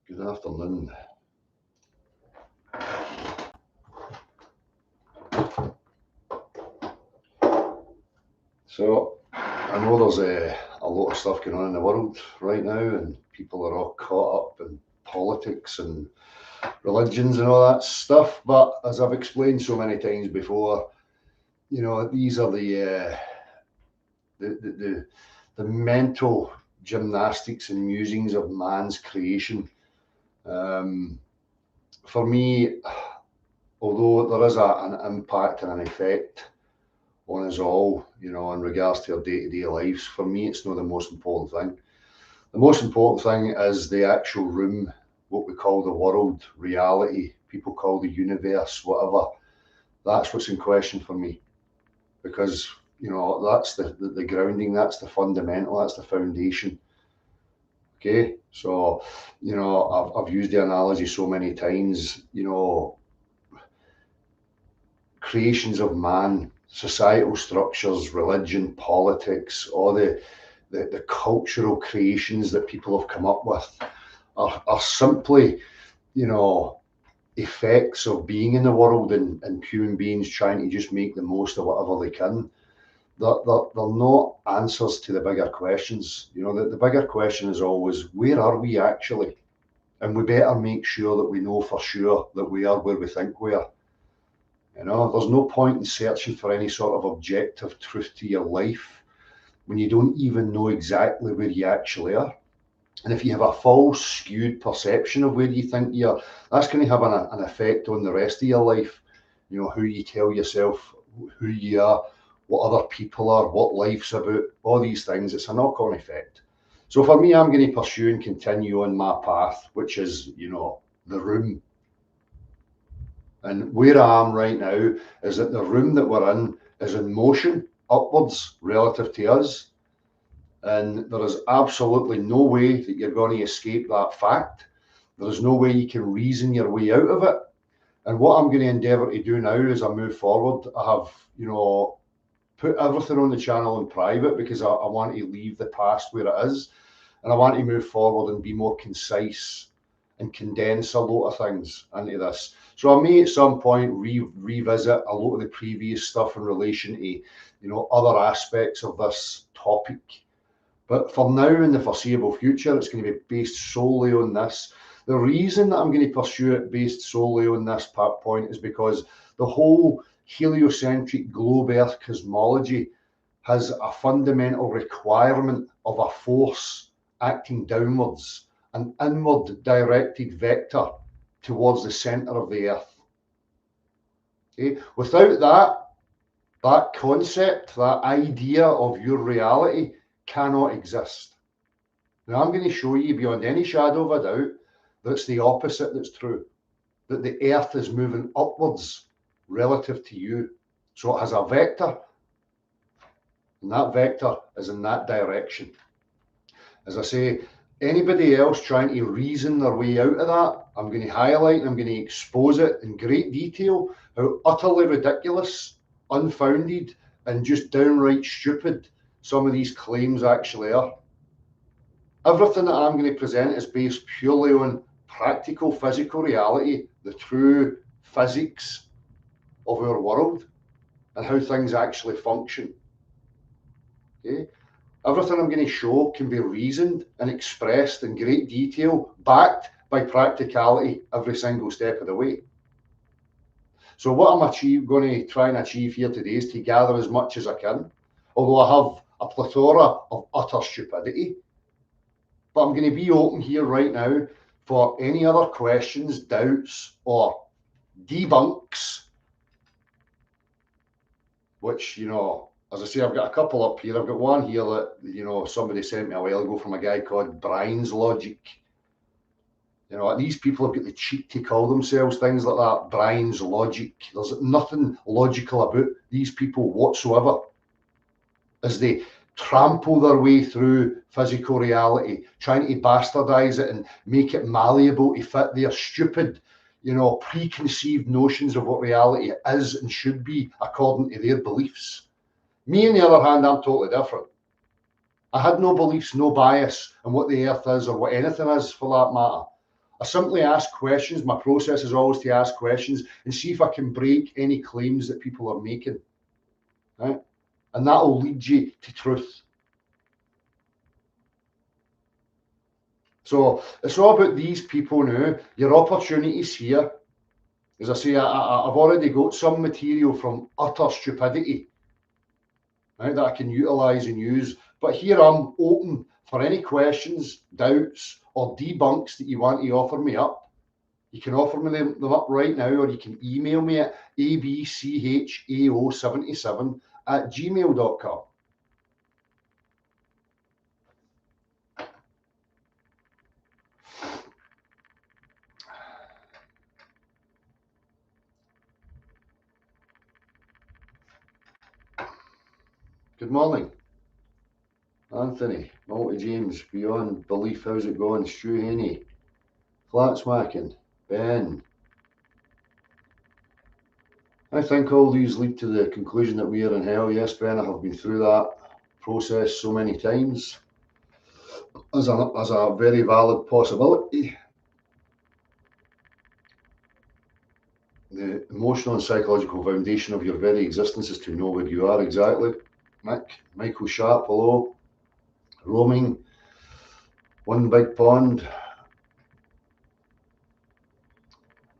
Good afternoon. So I know there's a lot of stuff going on in the world right now, and people are all caught up in politics and religions and all that stuff. But as I've explained so many times before, these are the mental gymnastics and musings of man's creation. For me, although there is an impact and an effect on us all, in regards to our day-to-day lives, for me, it's not the most important thing. The most important thing is the actual room, what we call the world, reality, people call the universe, whatever. That's what's in question for me, because that's the grounding, that's the fundamental, that's the foundation. Okay, so I've used the analogy so many times. Creations of man, societal structures, religion, politics, all the cultural creations that people have come up with are simply, effects of being in the world and human beings trying to just make the most of whatever they can. They're not answers to the bigger questions. The bigger question is always, where are we actually? And we better make sure that we know for sure that we are where we think we are. There's no point in searching for any sort of objective truth to your life when you don't even know exactly where you actually are. And if you have a false, skewed perception of where you think you are, that's going to have an effect on the rest of your life. Who you tell yourself who you are, what other people are, what life's about, all these things. It's a knock-on effect. So for me, I'm going to pursue and continue on my path, which is, the room. And where I am right now is that the room that we're in is in motion upwards relative to us. And there is absolutely no way that you're going to escape that fact. There is no way you can reason your way out of it. And what I'm going to endeavour to do now as I move forward, I have, put everything on the channel in private because I want to leave the past where it is. And I want to move forward and be more concise and condense a lot of things into this. So I may at some point revisit a lot of the previous stuff in relation to, other aspects of this topic. But for now, in the foreseeable future, it's going to be based solely on this. The reason that I'm going to pursue it based solely on this point is because the whole heliocentric globe Earth cosmology has a fundamental requirement of a force acting downwards, an inward directed vector towards the center of the Earth. Okay? Without that concept, that idea of your reality cannot exist. Now, I'm going to show you beyond any shadow of a doubt that it's the opposite that's true, that the Earth is moving upwards relative to you. So it has a vector, and that vector is in that direction. As I say, anybody else trying to reason their way out of that, I'm going to highlight and I'm going to expose it in great detail, how utterly ridiculous, unfounded, and just downright stupid some of these claims actually are. Everything that I'm going to present is based purely on practical physical reality, the true physics of our world and how things actually function. Okay? Everything I'm going to show can be reasoned and expressed in great detail, backed by practicality every single step of the way. So what I'm going to try and achieve here today is to gather as much as I can, although I have a plethora of utter stupidity. But I'm going to be open here right now for any other questions, doubts, or debunks, which, as I say, I've got a couple up here. I've got one here that, somebody sent me a while ago from a guy called Brian's Logic. These people have got the cheek to call themselves things like that, Brian's Logic. There's nothing logical about these people whatsoever as they trample their way through physical reality, trying to bastardize it and make it malleable to fit their stupid, preconceived notions of what reality is and should be according to their beliefs. Me, on the other hand, I'm totally different. I had no beliefs, no bias in what the Earth is or what anything is for that matter. I simply ask questions. My process is always to ask questions and see if I can break any claims that people are making, right? And that will lead you to truth. So it's all about these people now. Your opportunities here. As I say, I've already got some material from utter stupidity, right, that I can utilise and use. But here I'm open for any questions, doubts, or debunks that you want to offer me up. You can offer me them up right now, or you can email me at abchao77@gmail.com. Good morning, Anthony, Multi James, Beyond Belief, how's it going? Stu Haney, Flat Smacking, Ben. I think all these lead to the conclusion that we are in hell. Yes, Ben, I have been through that process so many times as a very valid possibility. The emotional and psychological foundation of your very existence is to know where you are exactly. Michael Sharp, hello. Roaming, One Big Pond.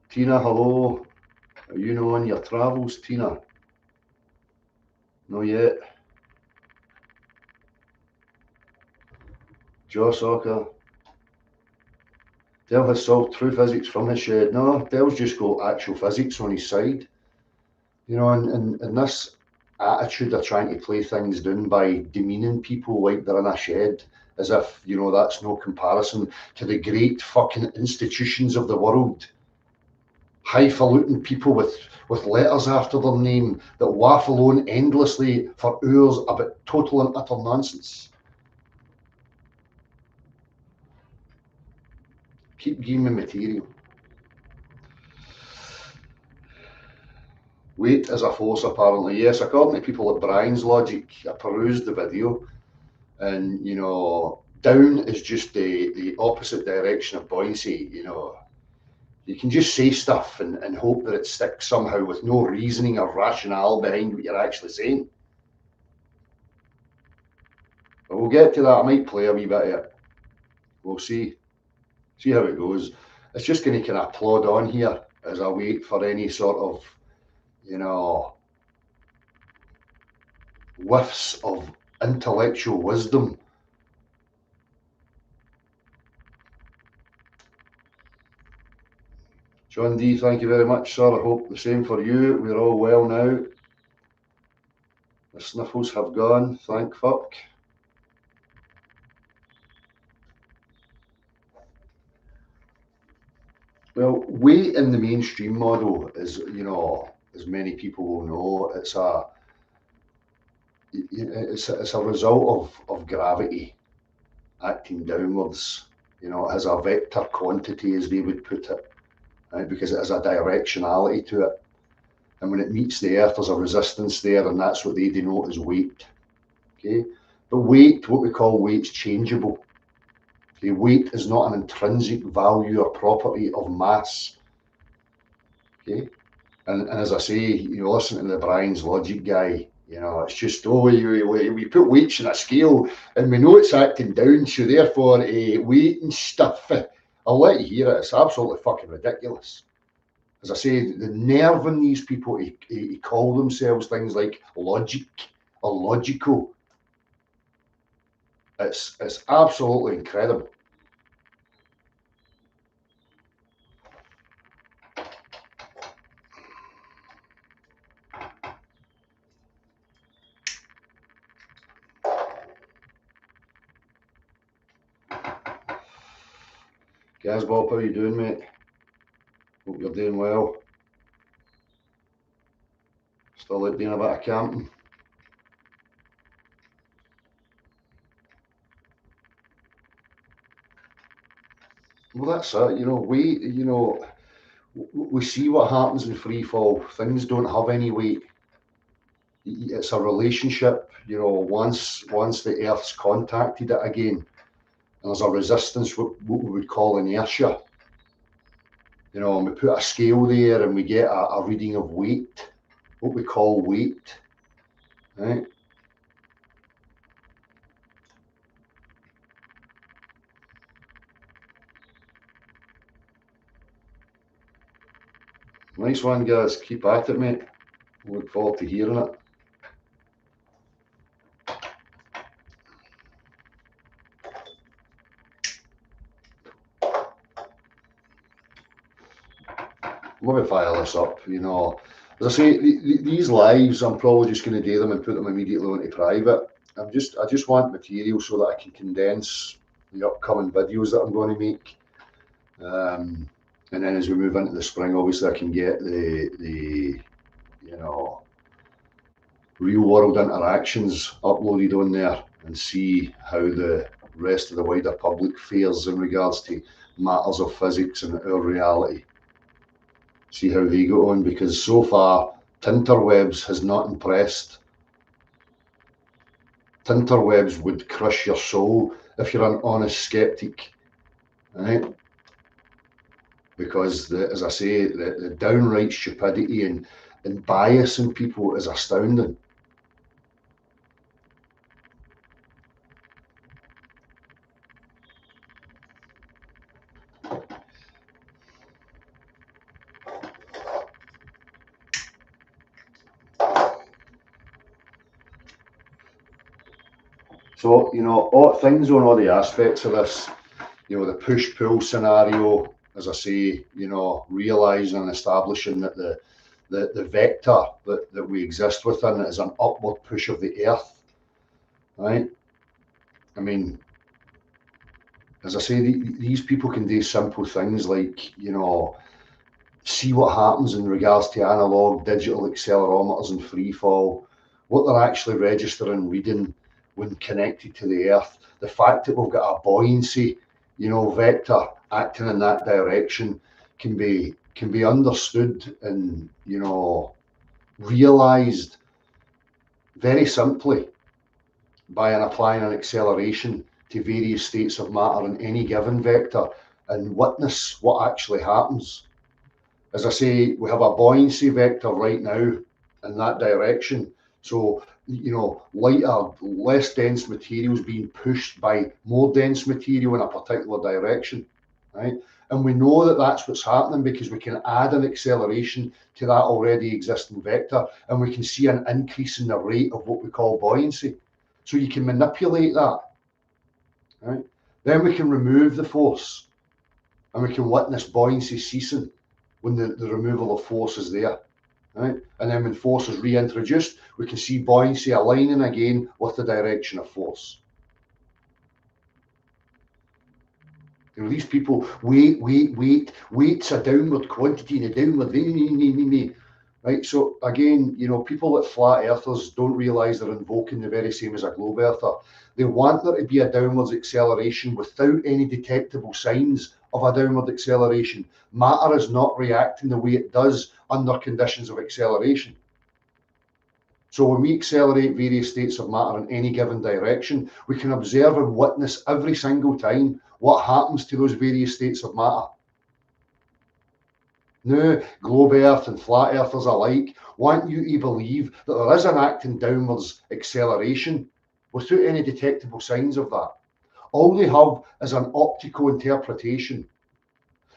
Tina, hello. Are you on your travels, Tina? No yet. Jaw Soccer. Dell has solved true physics from his shed. No, Dell's just got actual physics on his side. And this attitude of trying to play things down by demeaning people like they're in a shed, as if, that's no comparison to the great fucking institutions of the world. Highfalutin people with letters after their name that waffle on endlessly for hours about total and utter nonsense. Keep giving me material. Weight is a force, apparently. Yes, according to people at Brian's logic, I perused the video, and down is just the opposite direction of buoyancy. You can just say stuff and hope that it sticks somehow with no reasoning or rationale behind what you're actually saying. But we'll get to that. I might play a wee bit of it. We'll see how it goes. It's just going to kind of plod on here as I wait for any sort of whiffs of intellectual wisdom. John D, thank you very much, sir. I hope the same for you. We're all well now. The sniffles have gone, thank fuck. Well, weight in the mainstream model is, as many people will know, it's a result of gravity acting downwards. It has a vector quantity, as they would put it, right? Because it has a directionality to it. And when it meets the earth, there's a resistance there, and that's what they denote as weight. Okay, but weight, what we call weight's changeable. Okay, weight is not an intrinsic value or property of mass. Okay, and as I say, listen to the Brian's logic guy. It's just, we put weights in a scale and we know it's acting down, so therefore weight and stuff. I'll let you hear it. It's absolutely fucking ridiculous. As I say, the nerve in these people to call themselves things like logic or logical. It's absolutely incredible. Gazbob, how you doing, mate? Hope you're doing well. Still out doing a bit of camping. Well, that's it. We see what happens in free fall. Things don't have any weight. It's a relationship. Once the Earth's contacted it again, and there's a resistance, what we would call inertia. You know, and we put a scale there and we get a reading of weight, what we call weight, right? Nice one, guys. Keep at it, mate. Look forward to hearing it. Let me fire this up. You know, as I say, these lives, I'm probably just going to do them and put them immediately into private. I just want material so that I can condense the upcoming videos that I'm going to make. And then as we move into the spring, obviously I can get the you know, real world interactions uploaded on there and see how the rest of the wider public fares in regards to matters of physics and our reality. See how they go on, because so far Tinterwebs has not impressed. Tinterwebs would crush your soul if you're an honest skeptic, right? Because as I say, the downright stupidity and bias in people is astounding. So, you know, all things on all the aspects of this, you know, the push-pull scenario, as I say, you know, realising and establishing that the vector that we exist within is an upward push of the earth, right? I mean, as I say, these people can do simple things like, you know, see what happens in regards to analog digital accelerometers and free fall, what they're actually registering reading when connected to the earth, the fact that we've got a buoyancy, you know, vector acting in that direction can be understood and, you know, realized very simply by applying an acceleration to various states of matter in any given vector and witness what actually happens. As I say, we have a buoyancy vector right now in that direction. So, you know, lighter, less dense materials being pushed by more dense material in a particular direction, right? And we know that that's what's happening because we can add an acceleration to that already existing vector, and we can see an increase in the rate of what we call buoyancy. So you can manipulate that, right? Then we can remove the force, and we can witness buoyancy ceasing when the removal of force is there, right? And then when force is reintroduced, we can see buoyancy aligning again with the direction of force. You know, these people, weight's a downward quantity and a downward, right? So again, you know, people at flat earthers don't realise they're invoking the very same as a globe earther. They want there to be a downwards acceleration without any detectable signs of a downward acceleration. Matter is not reacting the way it does under conditions of acceleration. So when we accelerate various states of matter in any given direction, we can observe and witness every single time what happens to those various states of matter. Now, globe earth and flat earthers alike want you to believe that there is an acting downwards acceleration without any detectable signs of that. All they have is an optical interpretation.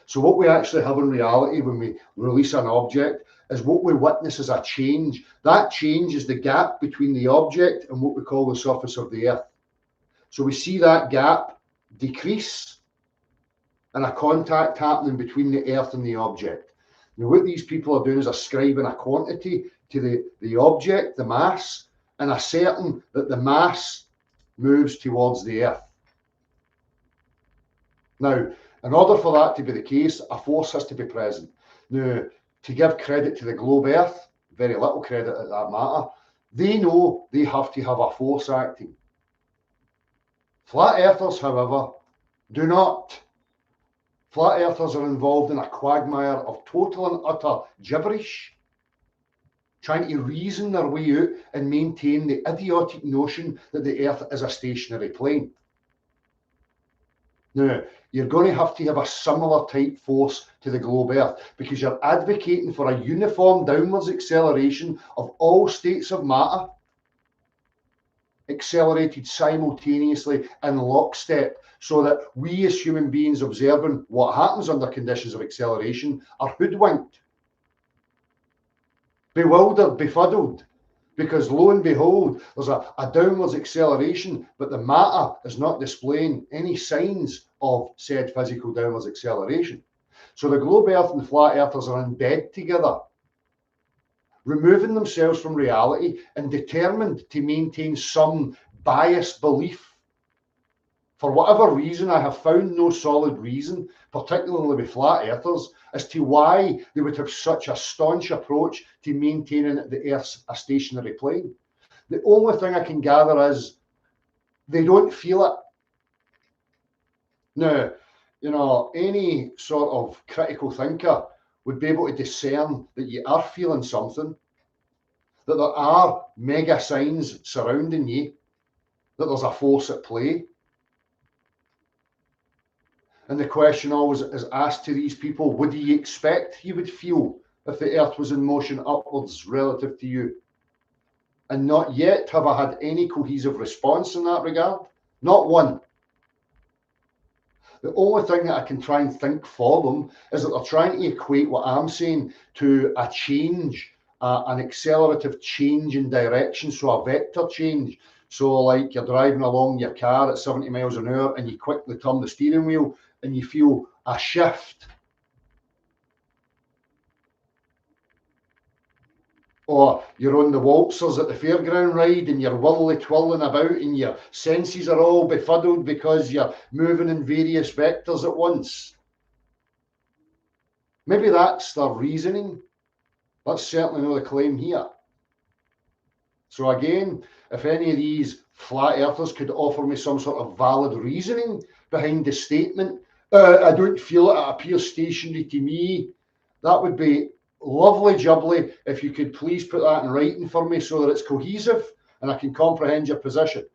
So what we actually have in reality when we release an object is what we witness as a change. That change is the gap between the object and what we call the surface of the earth. So we see that gap decrease and a contact happening between the earth and the object. Now what these people are doing is ascribing a quantity to the object, the mass, and asserting that the mass moves towards the earth. Now, in order for that to be the case, a force has to be present. Now, to give credit to the globe earth, very little credit at that matter, they know they have to have a force acting. Flat earthers, however, do not. Flat earthers are involved in a quagmire of total and utter gibberish, trying to reason their way out and maintain the idiotic notion that the earth is a stationary plane. Now, you're going to have a similar type force to the globe Earth because you're advocating for a uniform downwards acceleration of all states of matter, accelerated simultaneously in lockstep, so that we as human beings observing what happens under conditions of acceleration are hoodwinked, bewildered, befuddled, because lo and behold, there's a downwards acceleration, but the matter is not displaying any signs of said physical downwards acceleration. So the globe Earth and flat earthers are in bed together, removing themselves from reality and determined to maintain some biased belief. For whatever reason, I have found no solid reason, particularly with flat earthers, as to why they would have such a staunch approach to maintaining the Earth's a stationary plane. The only thing I can gather is they don't feel it. Now, you know, any sort of critical thinker would be able to discern that you are feeling something, that there are mega signs surrounding you, that there's a force at play. And the question always is asked to these people, what do you expect you would feel if the Earth was in motion upwards relative to you? And not yet have I had any cohesive response in that regard. Not one. The only thing that I can try and think for them is that they're trying to equate what I'm saying to a change, an accelerative change in direction, so a vector change. So like you're driving along your car at 70 miles an hour and you quickly turn the steering wheel and you feel a shift. Or you're on the waltzers at the fairground ride and you're whirly twirling about and your senses are all befuddled because you're moving in various vectors at once. Maybe that's their reasoning. That's certainly not the claim here. So again, if any of these flat earthers could offer me some sort of valid reasoning behind the statement, I don't feel it appears stationary to me, that would be lovely jubbly if you could please put that in writing for me so that it's cohesive and I can comprehend your position.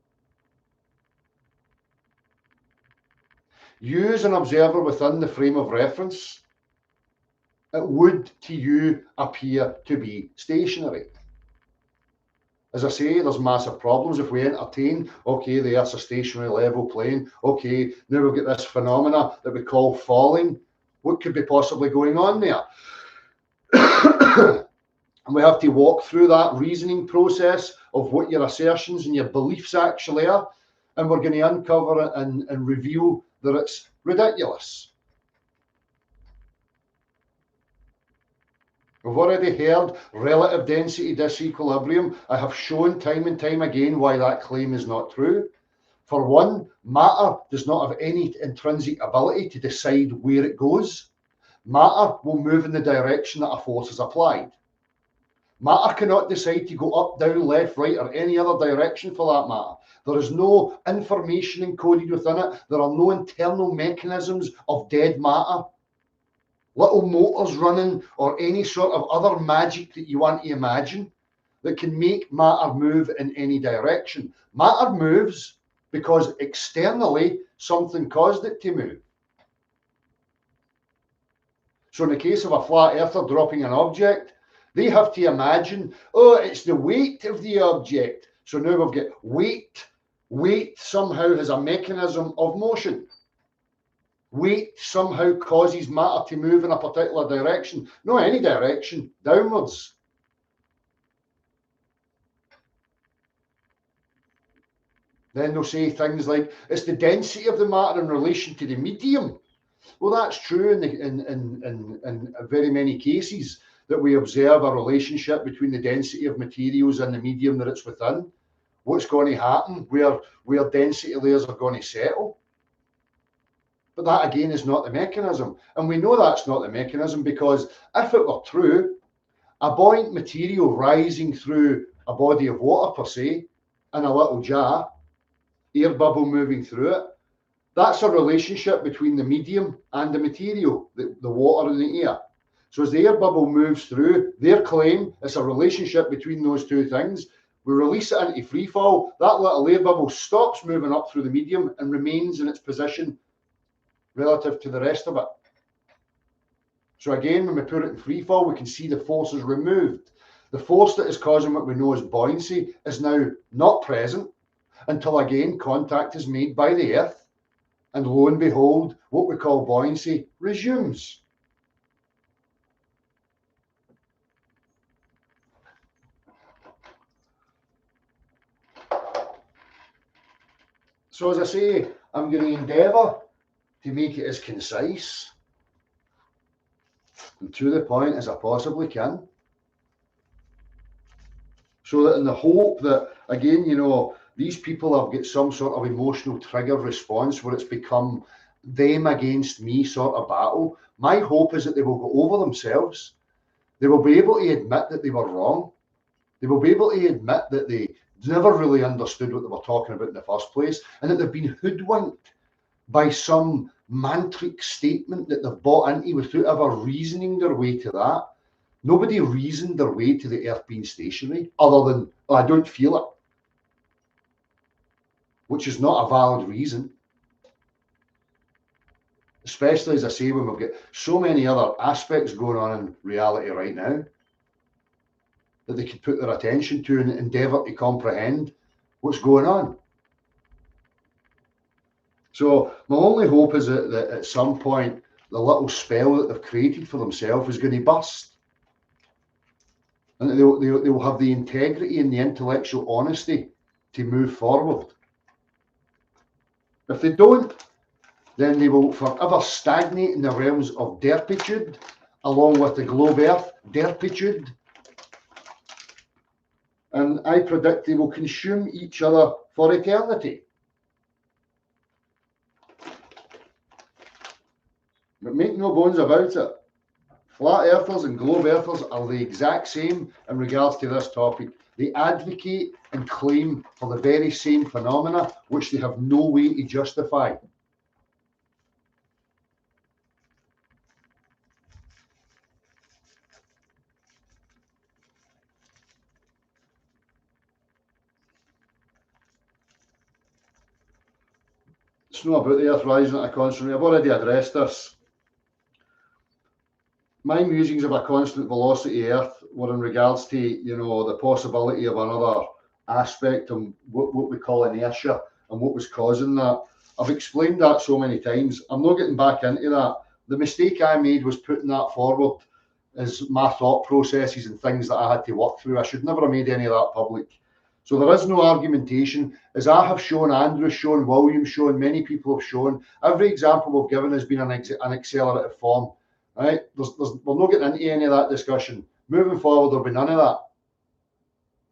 You as an observer within the frame of reference, it would to you appear to be stationary. As I say, there's massive problems if we entertain, okay, the Earth's a stationary level plane, okay, now we've got this phenomena that we call falling. What could be possibly going on there? And we have to walk through that reasoning process of what your assertions and your beliefs actually are, and we're going to uncover it and reveal that it's ridiculous. We've already heard relative density disequilibrium. I have shown time and time again why that claim is not true. For one, matter does not have any intrinsic ability to decide where it goes. Matter will move in the direction that a force is applied. Matter cannot decide to go up, down, left, right, or any other direction for that matter. There is no information encoded within it. There are no internal mechanisms of dead matter, little motors running, or any sort of other magic that you want to imagine that can make matter move in any direction. Matter moves because externally something caused it to move. So in the case of a flat earther dropping an object, they have to imagine, oh, it's the weight of the object. So now we've got weight. Weight somehow has a mechanism of motion. Weight somehow causes matter to move in a particular direction. No, any direction, downwards. Then they'll say things like, it's the density of the matter in relation to the medium. Well, that's true in very many cases, that we observe a relationship between the density of materials and the medium that it's within. What's going to happen, where density layers are going to settle. But that again is not the mechanism. And we know that's not the mechanism because if it were true, a buoyant material rising through a body of water per se, in a little jar, air bubble moving through it, that's a relationship between the medium and the material, the water and the air. So as the air bubble moves through, their claim is a relationship between those two things. We release it into free fall, that little air bubble stops moving up through the medium and remains in its position relative to the rest of it. So again, when we put it in free fall, we can see the force is removed. The force that is causing what we know as buoyancy is now not present until again contact is made by the Earth, and lo and behold, what we call buoyancy resumes. So as I say, I'm going to endeavour to make it as concise and to the point as I possibly can. So that in the hope that, again, you know, these people have got some sort of emotional trigger response where it's become them against me sort of battle. My hope is that they will go over themselves. They will be able to admit that they were wrong. They will be able to admit that they never really understood what they were talking about in the first place, and that they've been hoodwinked by some mantric statement that they've bought into without ever reasoning their way to that. Nobody reasoned their way to the Earth being stationary other than, oh, I don't feel it, which is not a valid reason. Especially, as I say, when we've got so many other aspects going on in reality right now that they could put their attention to and endeavour to comprehend what's going on. So my only hope is that at some point the little spell that they've created for themselves is going to burst, and they will have the integrity and the intellectual honesty to move forward. If they don't, then they will forever stagnate in the realms of derpitude, along with the globe Earth derpitude. And I predict they will consume each other for eternity. But make no bones about it, flat earthers and globe earthers are the exact same in regards to this topic. They advocate and claim for the very same phenomena which they have no way to justify. It's not about the Earth rising at a constant rate. I've already addressed this. My musings of a constant velocity Earth were in regards to, you know, the possibility of another aspect and what we call inertia and what was causing that. I've explained that so many times. I'm not getting back into that. The mistake I made was putting that forward as my thought processes and things that I had to work through. I should never have made any of that public. So there is no argumentation. As I have shown, Andrew's shown, William's shown, many people have shown, every example we've given has been an accelerative form. Right? We're not getting into any of that discussion. Moving forward, there'll be none of that.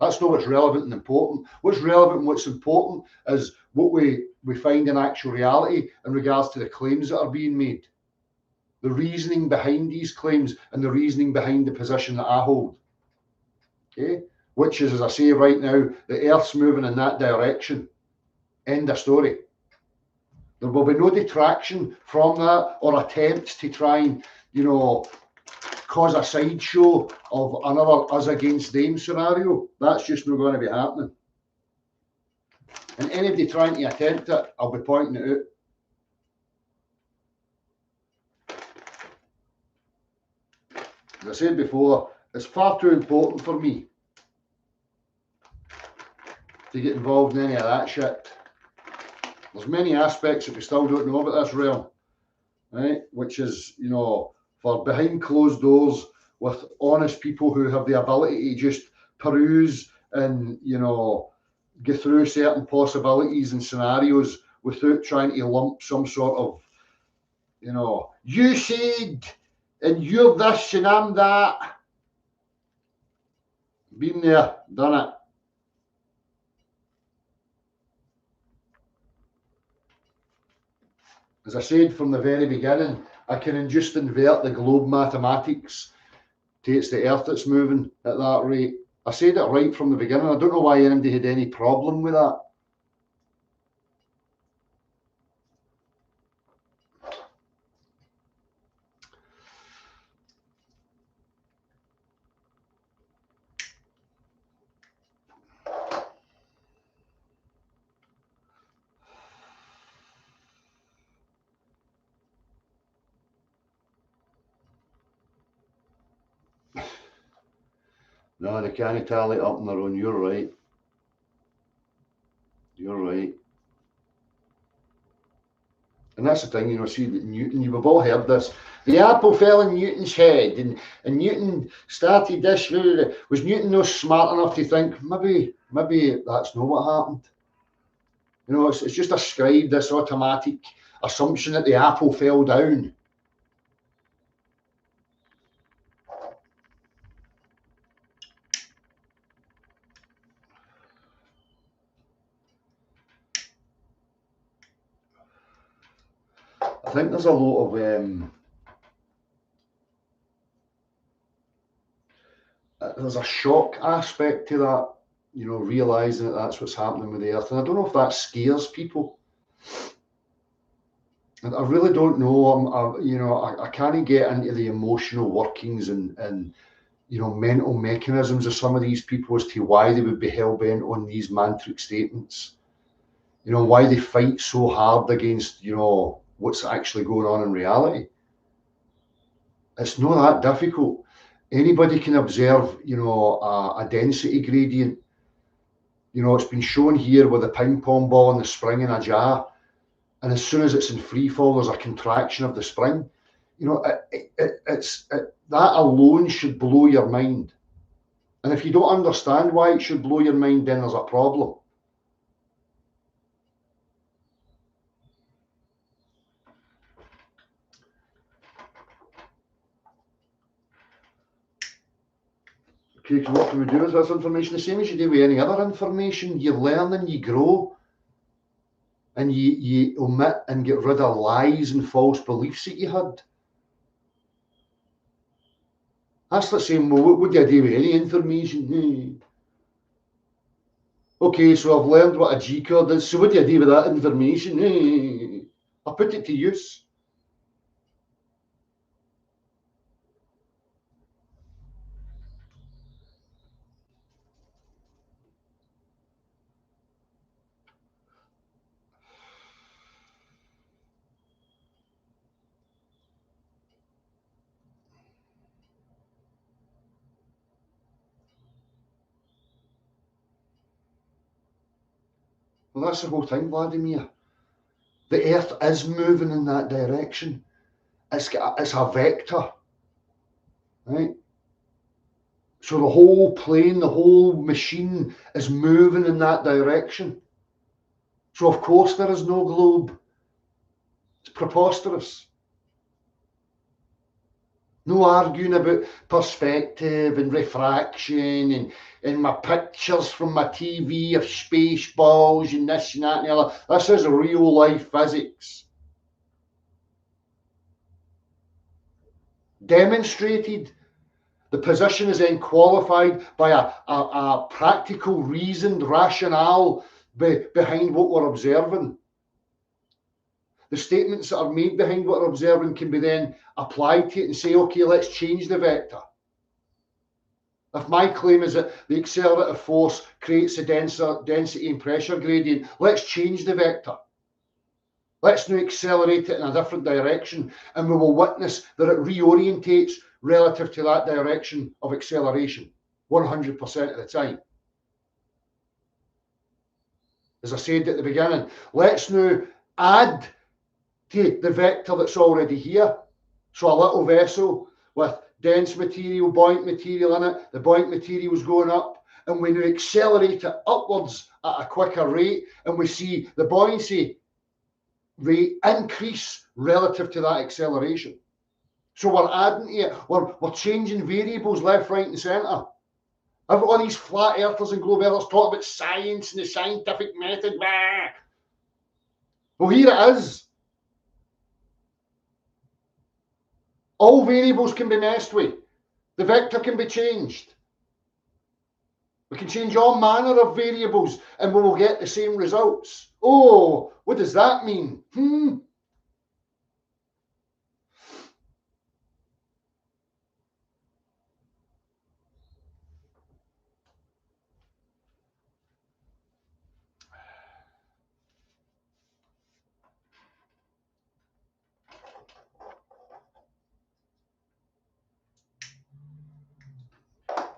That's not what's relevant and important. What's relevant and what's important is what we find in actual reality in regards to the claims that are being made, the reasoning behind these claims, and the reasoning behind the position that I hold. Okay? Which is, as I say right now, the Earth's moving in that direction. End of story. There will be no detraction from that or attempts to try and, you know, cause a sideshow of another us against them scenario. That's just not going to be happening. And anybody trying to attempt it, I'll be pointing it out. As I said before, it's far too important for me to get involved in any of that shit. There's many aspects that we still don't know about this realm, right? Which is, you know, for behind closed doors with honest people who have the ability to just peruse and, you know, get through certain possibilities and scenarios without trying to lump some sort of, you know, you said, and you're this and I'm that. Been there, done it. As I said from the very beginning, I can just invert the globe mathematics to it's the Earth that's moving at that rate. I said it right from the beginning. I don't know why anybody had any problem with that. No, they can't tally it up on their own. You're right. You're right. And that's the thing, you know, see, Newton, you've all heard this. The apple fell in Newton's head, and Newton started this. Was Newton no smart enough to think, maybe that's not what happened? You know, it's just ascribed this automatic assumption that the apple fell down. I think there's a lot of there's a shock aspect to that, you know, realizing that that's what's happening with the earth. And I don't know if that scares people. And I really don't know. I can't get into the emotional workings and you know, mental mechanisms of some of these people as to why they would be hell bent on these mantric statements. You know, why they fight so hard against, you know, what's actually going on in reality. It's not that difficult. Anybody can observe, you know, a density gradient. You know, it's been shown here with a ping pong ball and the spring in a jar. And as soon as it's in free fall, there's a contraction of the spring. You know, that alone should blow your mind. And if you don't understand why it should blow your mind, then there's a problem. Okay, so what can we do with this information? The same as you do with any other information. You learn and you grow, and you omit and get rid of lies and false beliefs that you had. That's the same. Well, what would you do with any information? Okay, so I've learned what a G code is. So what do you do with that information? I put it to use. Well, that's the whole thing, Vladimir. The Earth is moving in that direction. It's a vector, right? So the whole plane, the whole machine is moving in that direction. So of course there is no globe. It's preposterous. No arguing about perspective and refraction and my pictures from my TV of space balls and this and that and the other. This is real life physics. Demonstrated. The position is then qualified by a practical, reasoned rationale behind what we're observing. The statements that are made behind what we're observing can be then applied to it and say, okay, let's change the vector. If my claim is that the accelerative force creates a denser density and pressure gradient, let's change the vector. Let's now accelerate it in a different direction, and we will witness that it reorientates relative to that direction of acceleration 100% of the time. As I said at the beginning, let's now add to the vector that's already here. So a little vessel with dense material, buoyant material in it, the buoyant material is going up, and we now accelerate it upwards at a quicker rate, and we see the buoyancy rate increase relative to that acceleration. So we're adding to it, we're changing variables left, right, and centre. All these flat earthers and globe earthers talk about science and the scientific method. Well, here it is. All variables can be messed with. The vector can be changed. We can change all manner of variables and we will get the same results. Oh, what does that mean?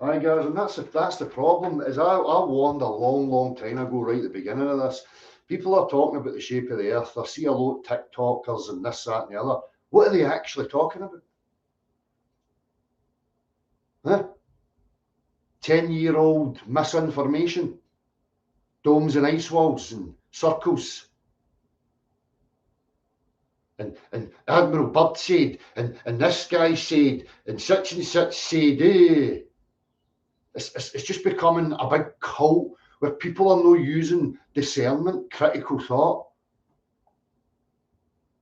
Aye, guys, and that's the problem. Is I warned a long time ago, right at the beginning of this. People are talking about the shape of the earth. I see a lot of TikTokers and this, that, and the other. What are they actually talking about? Huh? 10-year-old misinformation, domes and ice walls and circles. And Admiral Byrd said, and this guy said, and such said, eh. It's just becoming a big cult where people are no using discernment, critical thought.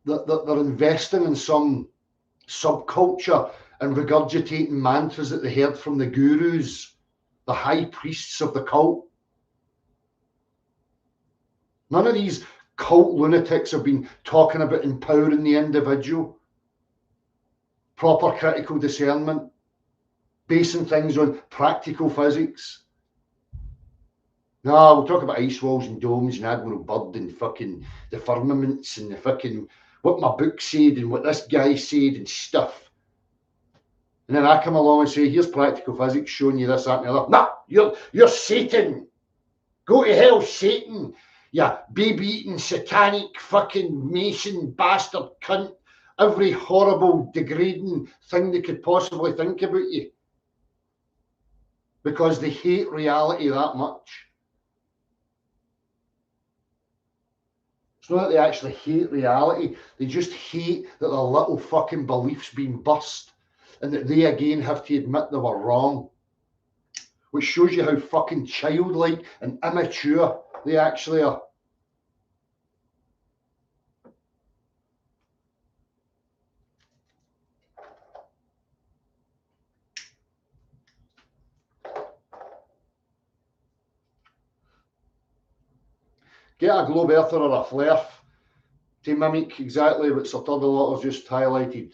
They're investing in some subculture and regurgitating mantras that they heard from the gurus, the high priests of the cult. None of these cult lunatics have been talking about empowering the individual, proper critical discernment, basing things on practical physics. No, we'll talk about ice walls and domes and Admiral Byrd and fucking the firmaments and the fucking what my book said and what this guy said and stuff. And then I come along and say, here's practical physics showing you this, that, and the other. Nah, you're Satan. Go to hell, Satan. You baby-eating, satanic, fucking Mason, bastard, cunt. Every horrible, degrading thing they could possibly think about you. Because they hate reality that much. It's not that they actually hate reality. They just hate that their little fucking beliefs being burst and that they again have to admit they were wrong. Which shows you how fucking childlike and immature they actually are. Get a globe earther or a flare to mimic exactly what Sir Turtle just highlighted.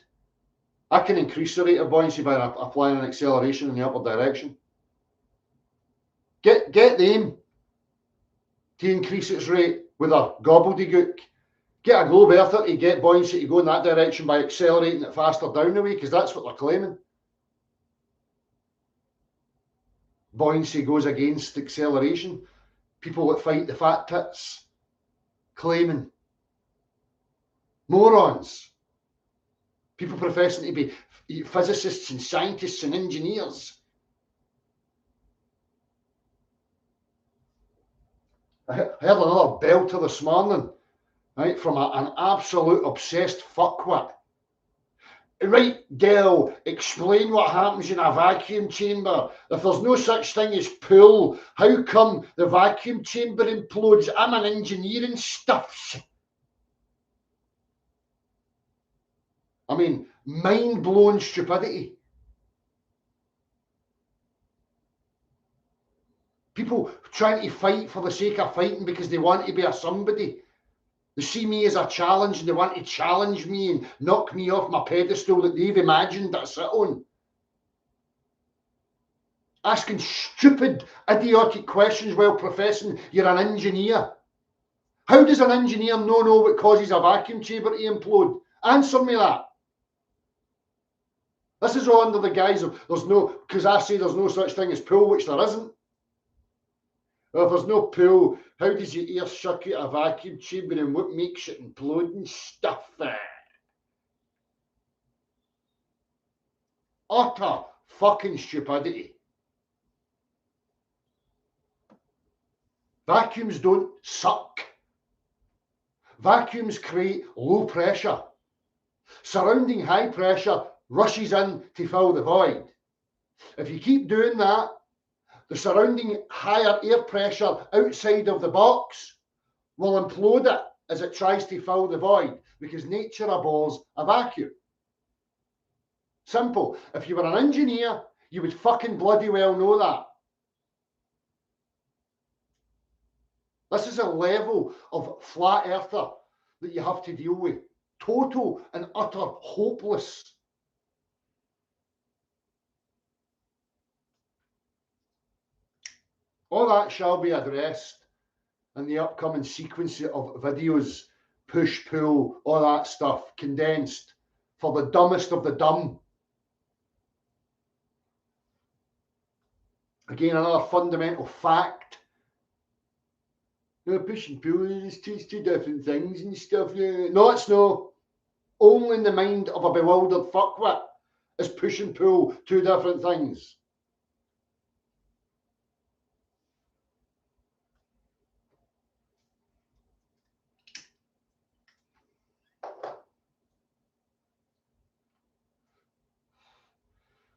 I can increase the rate of buoyancy by applying an acceleration in the upward direction. Get them to increase its rate with a gobbledygook. Get a globe earther to get buoyancy to go in that direction by accelerating it faster down the way, because that's what they're claiming. Buoyancy goes against acceleration. People that fight the fat tits claiming. Morons. People professing to be physicists and scientists and engineers. I heard another belter this morning, right, from an absolute obsessed fuckwit. Right, girl, explain what happens in a vacuum chamber. If there's no such thing as pull, how come the vacuum chamber implodes? I'm an engineer and stuff. I mean, mind-blowing stupidity. People trying to fight for the sake of fighting because they want to be a somebody. They see me as a challenge and they want to challenge me and knock me off my pedestal that they've imagined that I sit on. Asking stupid, idiotic questions while professing you're an engineer. How does an engineer know what causes a vacuum chamber to implode? Answer me that. This is all under the guise of there's no, because I say there's no such thing as pull, which there isn't. Well, if there's no pull, how does your air circuit a vacuum chamber and what makes it implode and stuff? Utter fucking stupidity. Vacuums don't suck. Vacuums create low pressure. Surrounding high pressure rushes in to fill the void. If you keep doing that, the surrounding higher air pressure outside of the box will implode it as it tries to fill the void because nature abhors a vacuum. Simple. If you were an engineer, you would fucking bloody well know that. This is a level of flat earther that you have to deal with. Total and utter hopeless. All that shall be addressed in the upcoming sequence of videos, push, pull, all that stuff, condensed for the dumbest of the dumb. Again, another fundamental fact. Push and pull is two different things and stuff. No, it's no. Only in the mind of a bewildered fuckwit is push and pull two different things.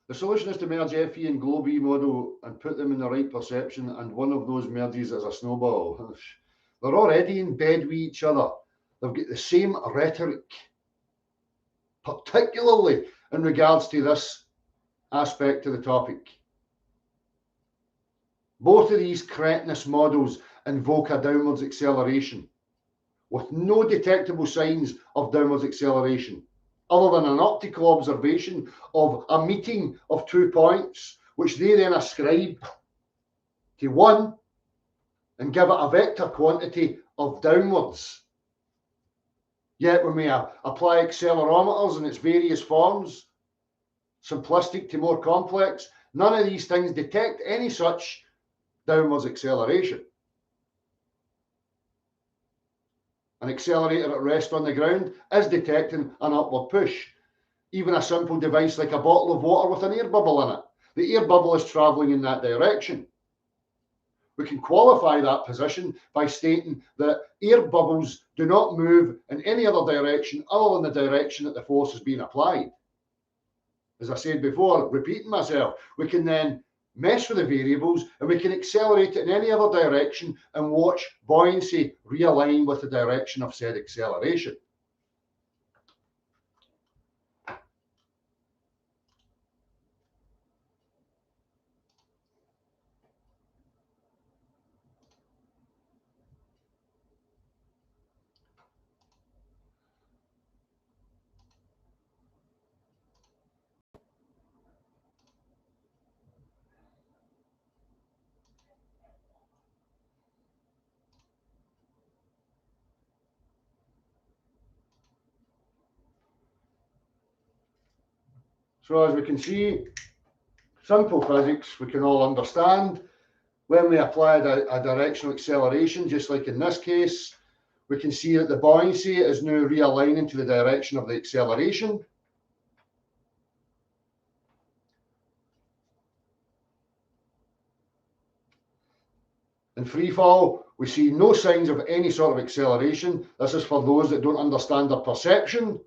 The solution is to merge FE and GloBE model and put them in the right perception, and one of those merges as a snowball. They're already in bed with each other. They've got the same rhetoric, particularly in regards to this aspect of the topic. Both of these cretinous models invoke a downwards acceleration with no detectable signs of downwards acceleration, other than an optical observation of a meeting of 2 points, which they then ascribe to one and give it a vector quantity of downwards. Yet when we apply accelerometers in its various forms, simplistic to more complex, none of these things detect any such downwards acceleration. An accelerator at rest on the ground is detecting an upward push. Even a simple device like a bottle of water with an air bubble in it. The air bubble is travelling in that direction. We can qualify that position by stating that air bubbles do not move in any other direction other than the direction that the force is being applied. As I said before, repeating myself, we can then mess with the variables and we can accelerate it in any other direction and watch buoyancy realign with the direction of said acceleration. So as we can see, simple physics we can all understand. When we apply a directional acceleration, just like in this case, we can see that the buoyancy is now realigning to the direction of the acceleration. In free fall, we see no signs of any sort of acceleration. This is for those that don't understand their perception.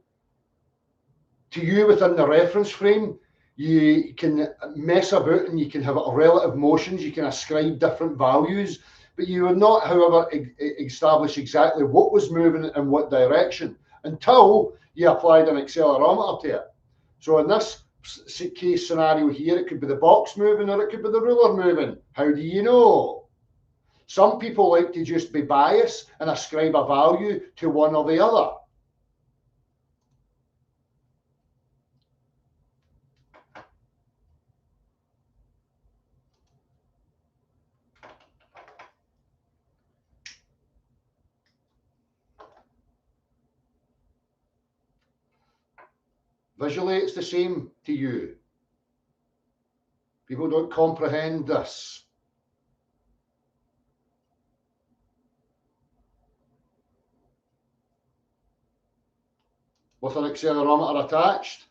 To you within the reference frame, you can mess about and you can have relative motions, you can ascribe different values, but you will not, however, establish exactly what was moving in what direction until you applied an accelerometer to it. So in this case scenario here, it could be the box moving or it could be the ruler moving. How do you know? Some people like to just be biased and ascribe a value to one or the other. Visually, it's the same to you. People don't comprehend this. With an accelerometer attached,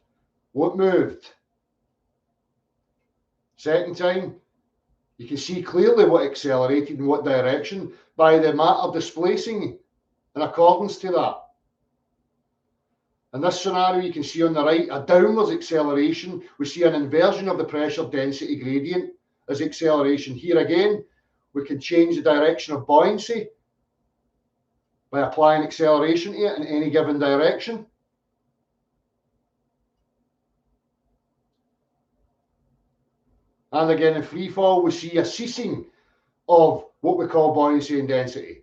what moved? Second time, you can see clearly what accelerated in what direction by the matter displacing in accordance to that. In this scenario, you can see on the right a downwards acceleration. We see an inversion of the pressure density gradient as acceleration. Here again, we can change the direction of buoyancy by applying acceleration to it in any given direction. And again, in free fall, we see a ceasing of what we call buoyancy and density.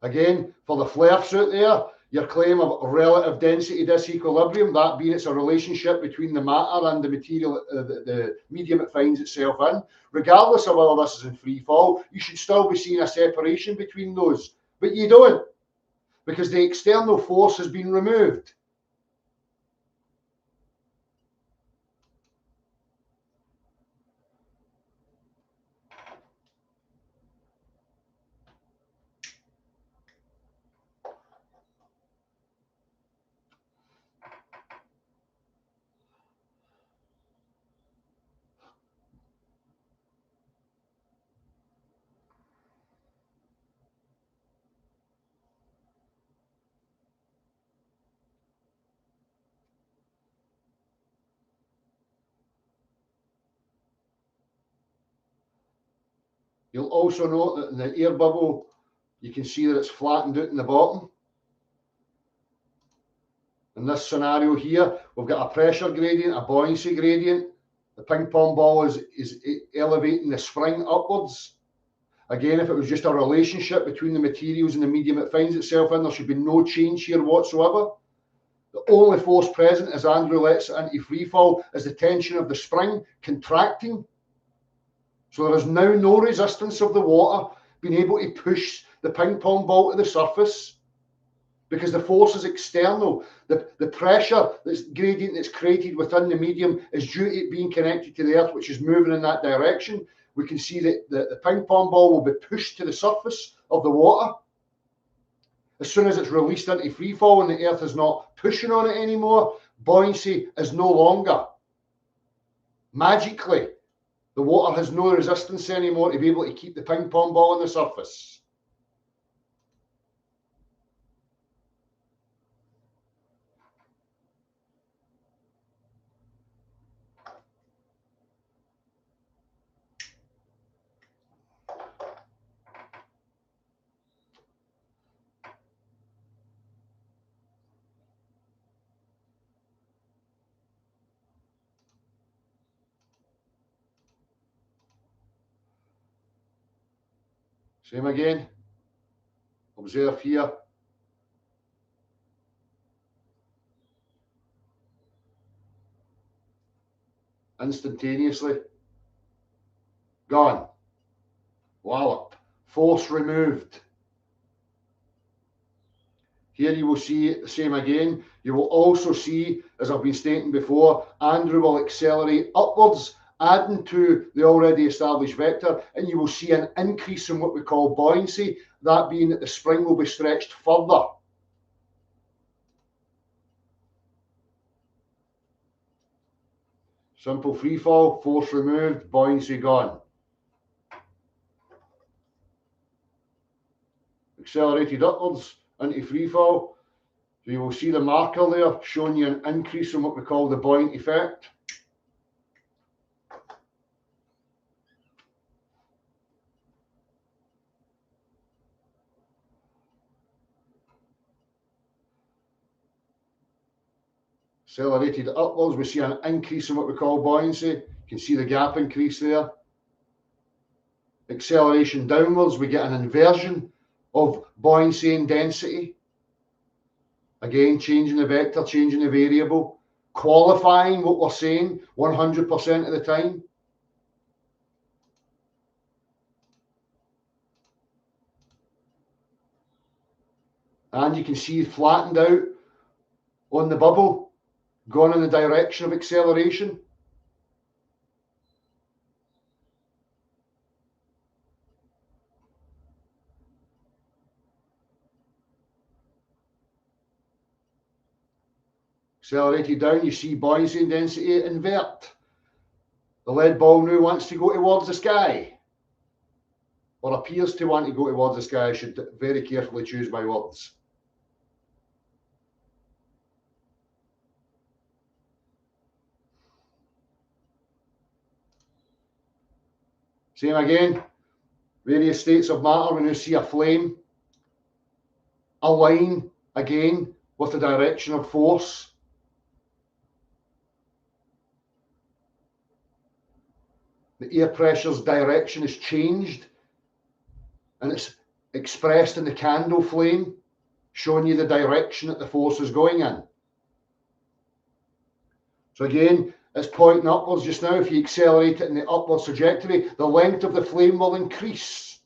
Again, for the flares out there, your claim of relative density disequilibrium, that being it's a relationship between the matter and the material, the medium it finds itself in, regardless of whether this is in free fall, you should still be seeing a separation between those. But you don't, because the external force has been removed. You'll also note that in the air bubble, you can see that it's flattened out in the bottom. In this scenario here, we've got a pressure gradient, a buoyancy gradient. The ping pong ball is elevating the spring upwards. Again, if it was just a relationship between the materials and the medium it finds itself in, there should be no change here whatsoever. The only force present as Andrew lets it into free fall is the tension of the spring contracting. So there is now no resistance of the water being able to push the ping pong ball to the surface because the force is external. The pressure gradient that's created within the medium is due to it being connected to the earth, which is moving in that direction. We can see that the ping pong ball will be pushed to the surface of the water. As soon as it's released into free fall and the earth is not pushing on it anymore, buoyancy is no longer. Magically, the water has no resistance anymore to be able to keep the ping pong ball on the surface. Same again. Observe here. Instantaneously. Gone. Wallop. Force removed. Here you will see the same again. You will also see, as I've been stating before, Andrew will accelerate upwards, adding to the already established vector, and you will see an increase in what we call buoyancy, that being that the spring will be stretched further. Simple free fall, force removed, buoyancy gone. Accelerated upwards into free fall. So you will see the marker there showing you an increase in what we call the buoyant effect. Accelerated upwards, we see an increase in what we call buoyancy. You can see the gap increase there. Acceleration downwards, we get an inversion of buoyancy and density. Again, changing the vector, changing the variable, qualifying what we're saying 100% of the time. And you can see flattened out on the bubble, gone in the direction of acceleration. Accelerated down, you see buoyancy and density invert. The lead ball now wants to go towards the sky, or appears to want to go towards the sky. I should very carefully choose my words. Same again, various states of matter. We now see a flame align again with the direction of force. The air pressure's direction is changed and it's expressed in the candle flame, showing you the direction that the force is going in. So again, it's pointing upwards just now. If you accelerate it in the upward trajectory, the length of the flame will increase.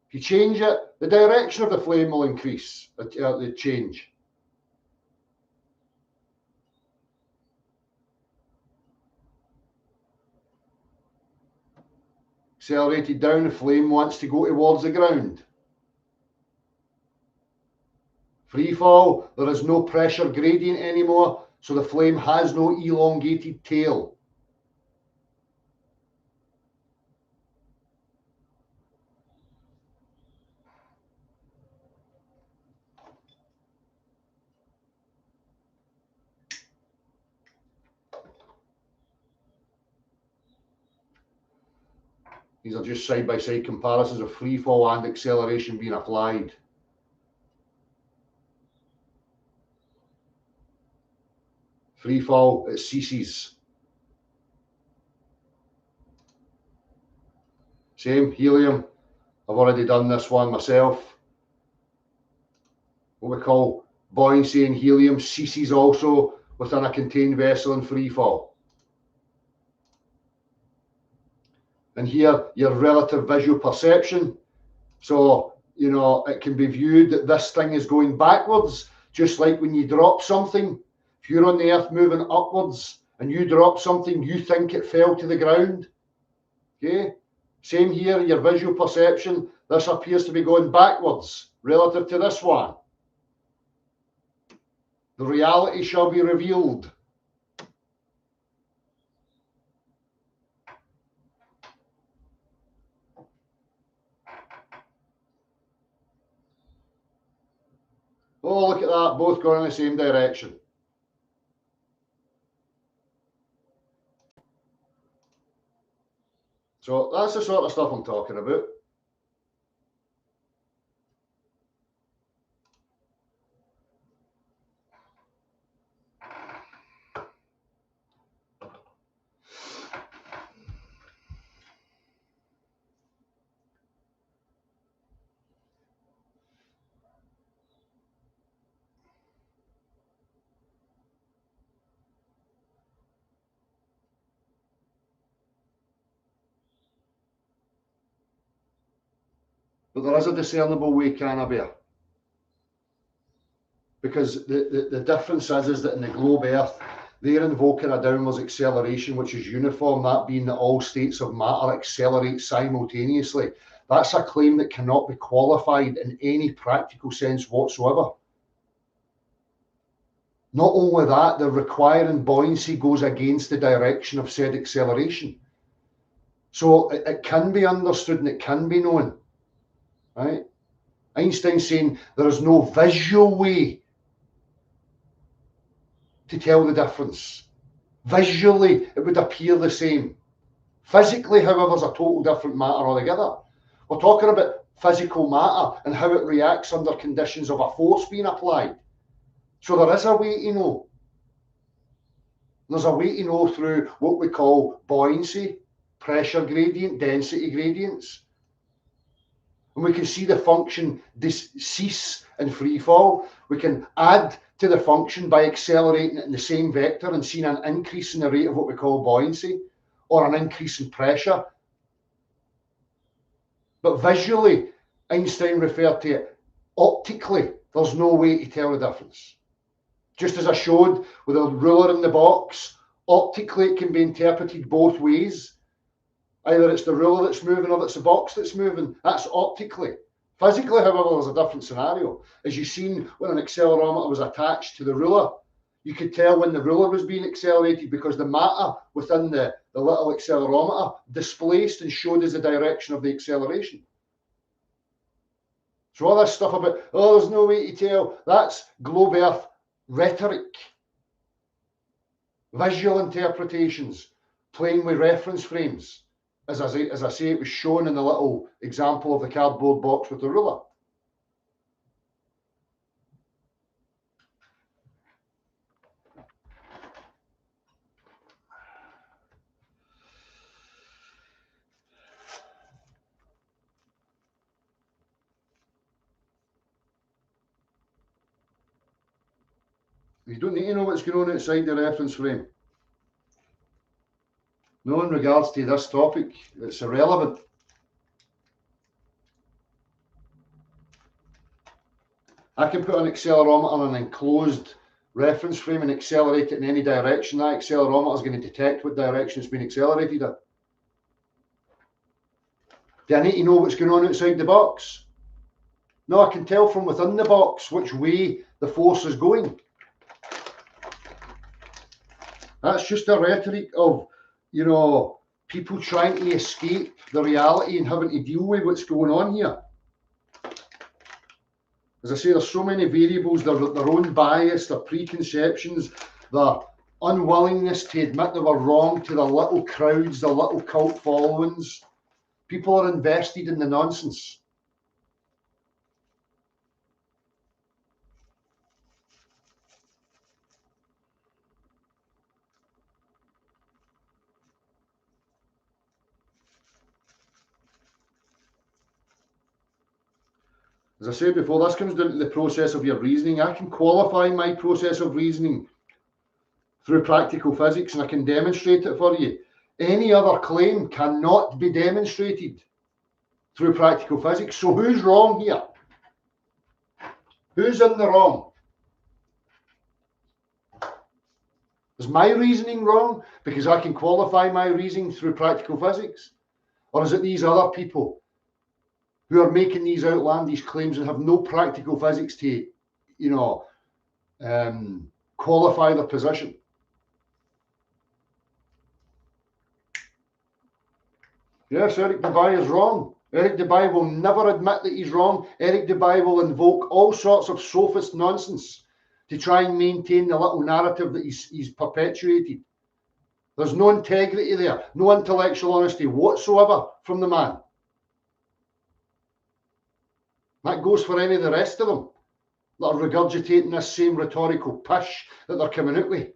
If you change it, the direction of the flame will increase, the change. Accelerated down, the flame wants to go towards the ground. Free fall, there is no pressure gradient anymore, so the flame has no elongated tail. These are just side-by-side comparisons of free fall and acceleration being applied. Free fall, it ceases. Same, helium. I've already done this one myself. What we call buoyancy in helium ceases also within a contained vessel in free fall. And here, your relative visual perception. So, you know, it can be viewed that this thing is going backwards, just like when you drop something. If you're on the earth moving upwards and you drop something, you think it fell to the ground. Okay? Same here, your visual perception. This appears to be going backwards relative to this one. The reality shall be revealed. Oh, look at that, both going in the same direction. So that's the sort of stuff I'm talking about. But there is a discernible way, Cannabear. Because the difference is that in the globe Earth, they're invoking a downwards acceleration, which is uniform, that being that all states of matter accelerate simultaneously. That's a claim that cannot be qualified in any practical sense whatsoever. Not only that, the requiring buoyancy goes against the direction of said acceleration. So it can be understood and it can be known, right? Einstein's saying there is no visual way to tell the difference. Visually, it would appear the same. Physically, however, is a total different matter altogether. We're talking about physical matter and how it reacts under conditions of a force being applied. So there is a way to know. There's a way to know through what we call buoyancy, pressure gradient, density gradients. And we can see the function cease in free fall. We can add to the function by accelerating it in the same vector and seeing an increase in the rate of what we call buoyancy or an increase in pressure. But visually, Einstein referred to it optically. There's no way to tell the difference. Just as I showed with a ruler in the box, optically it can be interpreted both ways. Either it's the ruler that's moving or it's the box that's moving. That's optically. Physically, however, there's a different scenario. As you've seen when an accelerometer was attached to the ruler, you could tell when the ruler was being accelerated because the matter within the little accelerometer displaced and showed us the direction of the acceleration. So all this stuff about, oh, there's no way to tell, that's globe Earth rhetoric. Visual interpretations, playing with reference frames. As I say, it was shown in the little example of the cardboard box with the ruler. You don't need to know what's going on outside the reference frame. No, in regards to this topic, it's irrelevant. I can put an accelerometer on an enclosed reference frame and accelerate it in any direction. That accelerometer is going to detect what direction it's been accelerated at. Do I need to know what's going on outside the box? No, I can tell from within the box which way the force is going. That's just a rhetoric of, you know, people trying to escape the reality and having to deal with what's going on here. As I say, there's so many variables, their own bias, their preconceptions, their unwillingness to admit they were wrong to their little crowds, their little cult followings. People are invested in the nonsense. As I said before, this comes down to the process of your reasoning. I can qualify my process of reasoning through practical physics, and I can demonstrate it for you. Any other claim cannot be demonstrated through practical physics. So who's wrong here? Who's in the wrong? Is my reasoning wrong because I can qualify my reasoning through practical physics? Or is it these other people who are making these outlandish claims and have no practical physics to, qualify their position? Yes, Eric Debye is wrong. Eric Debye will never admit that he's wrong. Eric Debye will invoke all sorts of sophist nonsense to try and maintain the little narrative that he's perpetuated. There's no integrity there, no intellectual honesty whatsoever from the man. That goes for any of the rest of them that are regurgitating this same rhetorical pish that they're coming out with.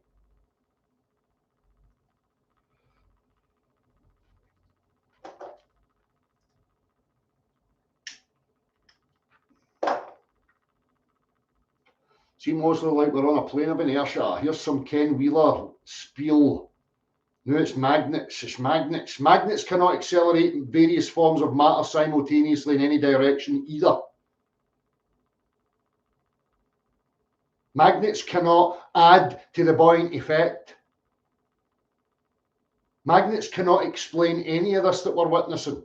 Seems mostly like we're on a plane of inertia. Here's some Ken Wheeler spiel. No, it's magnets. It's magnets. Magnets cannot accelerate various forms of matter simultaneously in any direction either. Magnets cannot add to the buoyant effect. Magnets cannot explain any of this that we're witnessing.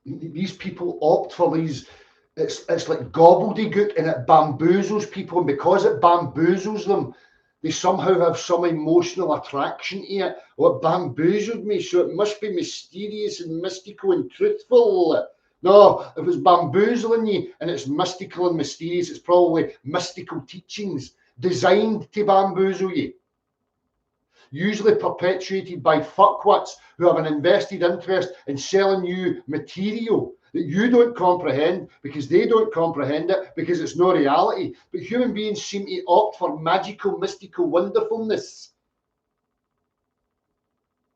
These people opt for these. It's like gobbledygook, and it bamboozles people, and because it bamboozles them, they somehow have some emotional attraction to it. Well, it bamboozled me, so it must be mysterious and mystical and truthful. No, if it's bamboozling you and it's mystical and mysterious, it's probably mystical teachings designed to bamboozle you. Usually perpetuated by fuckwits who have an invested interest in selling you material that you don't comprehend because they don't comprehend it because it's no reality. But human beings seem to opt for magical, mystical wonderfulness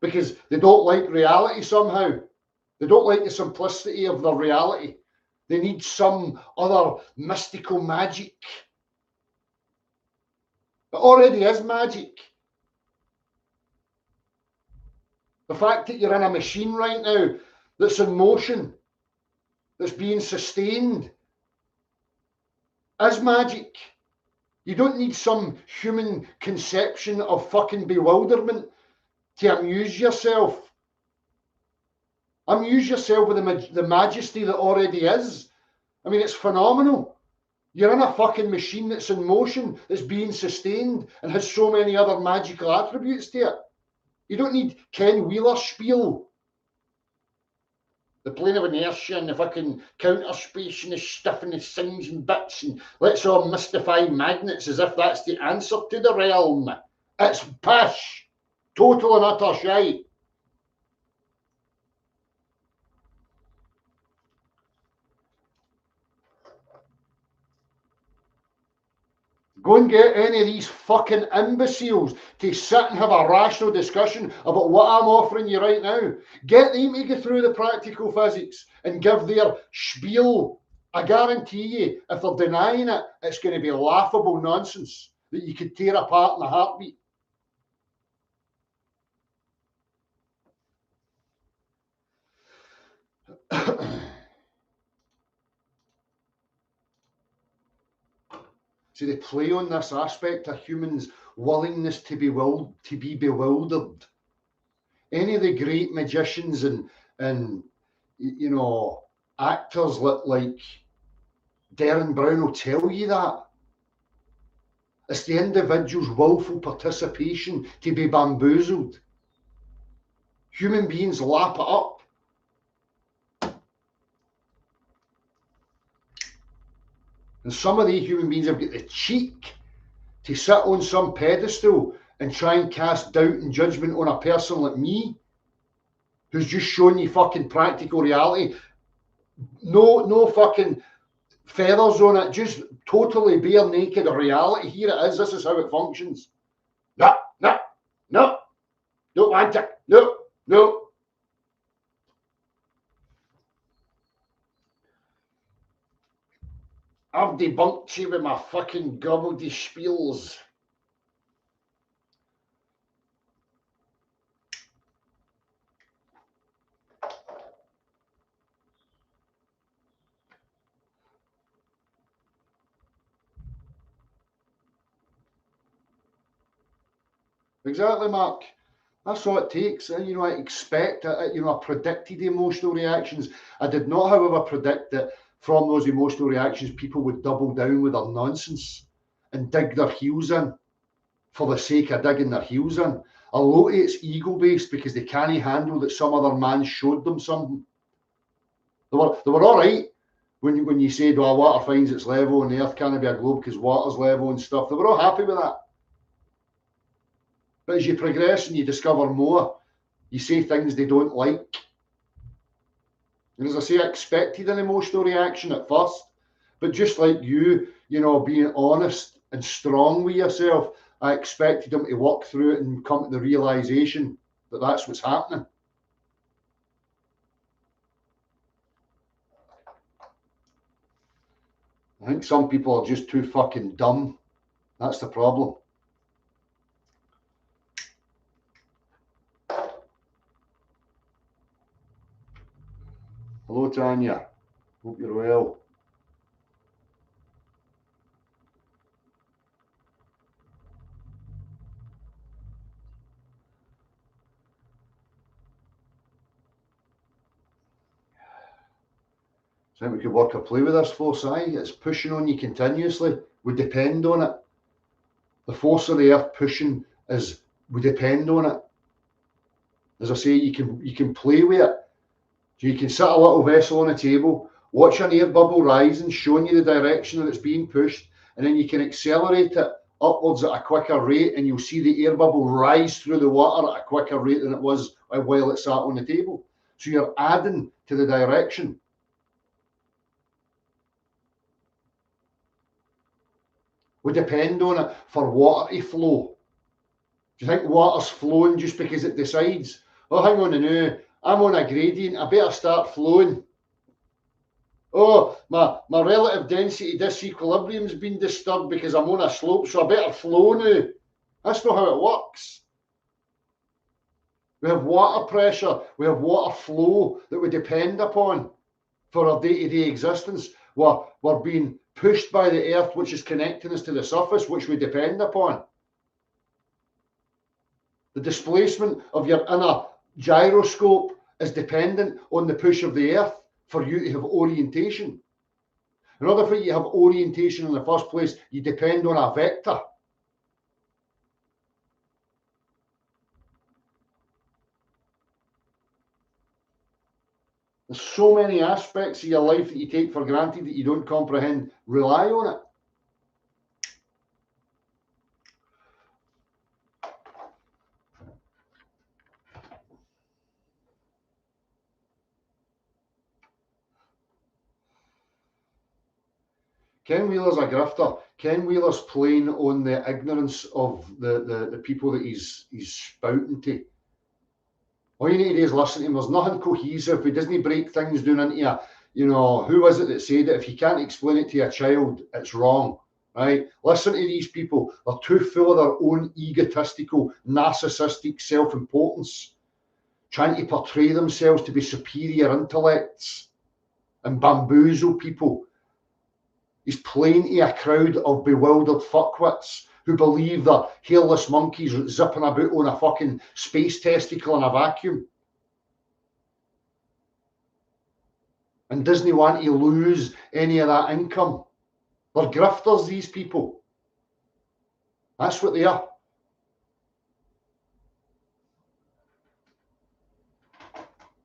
because they don't like reality somehow. They don't like the simplicity of their reality. They need some other mystical magic. It already is magic. The fact that you're in a machine right now that's in motion, that's being sustained, is magic. You don't need some human conception of fucking bewilderment to amuse yourself. Amuse yourself with the majesty that already is. I mean, it's phenomenal. You're in a fucking machine that's in motion, that's being sustained, and has so many other magical attributes to it. You don't need Ken Wheeler spiel. The plane of inertia and the fucking counter space and the stuff and the things and bits, and let's all mystify magnets as if that's the answer to the realm. It's pish. Total and utter shite. Go and get any of these fucking imbeciles to sit and have a rational discussion about what I'm offering you right now. Get them to go through the practical physics and give their spiel. I guarantee you, if they're denying it, it's going to be laughable nonsense that you could tear apart in a heartbeat. So they play on this aspect of humans' willingness to be bewildered. Any of the great magicians and actors like Derren Brown will tell you that. It's the individual's willful participation to be bamboozled. Human beings lap it up. And some of these human beings have got the cheek to sit on some pedestal and try and cast doubt and judgment on a person like me, who's just showing you fucking practical reality. No fucking feathers on it, just totally bare naked reality. Here it is, this is how it functions. No, no, no, don't want it, no, no. I've debunked you with my fucking gobbledy spiels. Exactly, Mark. That's all it takes. And, I expect, I predicted emotional reactions. I did not, however, predict that from those emotional reactions, people would double down with their nonsense and dig their heels in for the sake of digging their heels in. A lot of it's ego-based because they can't handle that some other man showed them something. They were all right when you said, well, water finds its level and the earth can't be a globe because water's level and stuff. They were all happy with that. But as you progress and you discover more, you say things they don't like. And as I say, I expected an emotional reaction at first. But just like you, being honest and strong with yourself, I expected them to work through it and come to the realization that that's what's happening. I think some people are just too fucking dumb. That's the problem. Hello, Tanya. Hope you're well. So I think we could work a play with this force, aye? It's pushing on you continuously. We depend on it. The force of the earth pushing we depend on it. As I say, you can play with it. So you can set a little vessel on a table, watch an air bubble rising, showing you the direction that it's being pushed, and then you can accelerate it upwards at a quicker rate, and you'll see the air bubble rise through the water at a quicker rate than it was while it sat on the table. So you're adding to the direction. We depend on it for water to flow. Do you think water's flowing just because it decides, oh, hang on a minute, I'm on a gradient, I better start flowing. Oh, my relative density disequilibrium's been disturbed because I'm on a slope, so I better flow now. That's not how it works. We have water pressure, we have water flow that we depend upon for our day-to-day existence. We're being pushed by the earth, which is connecting us to the surface, which we depend upon. The displacement of your inner gyroscope is dependent on the push of the earth for you to have orientation. In order for you to have orientation in the first place, you depend on a vector. There's so many aspects of your life that you take for granted that you don't comprehend. Rely on it. Ken Wheeler's a grifter. Ken Wheeler's playing on the ignorance of the people that he's spouting to. All you need to do is listen to him. There's nothing cohesive. He doesn't break things down into who was it that said it? If you can't explain it to a child, it's wrong, right? Listen to these people. They're too full of their own egotistical, narcissistic self-importance, trying to portray themselves to be superior intellects and bamboozle people. He's playing to a crowd of bewildered fuckwits who believe they're hairless monkeys zipping about on a fucking space testicle in a vacuum. And doesn't want to lose any of that income. They're grifters, these people. That's what they are.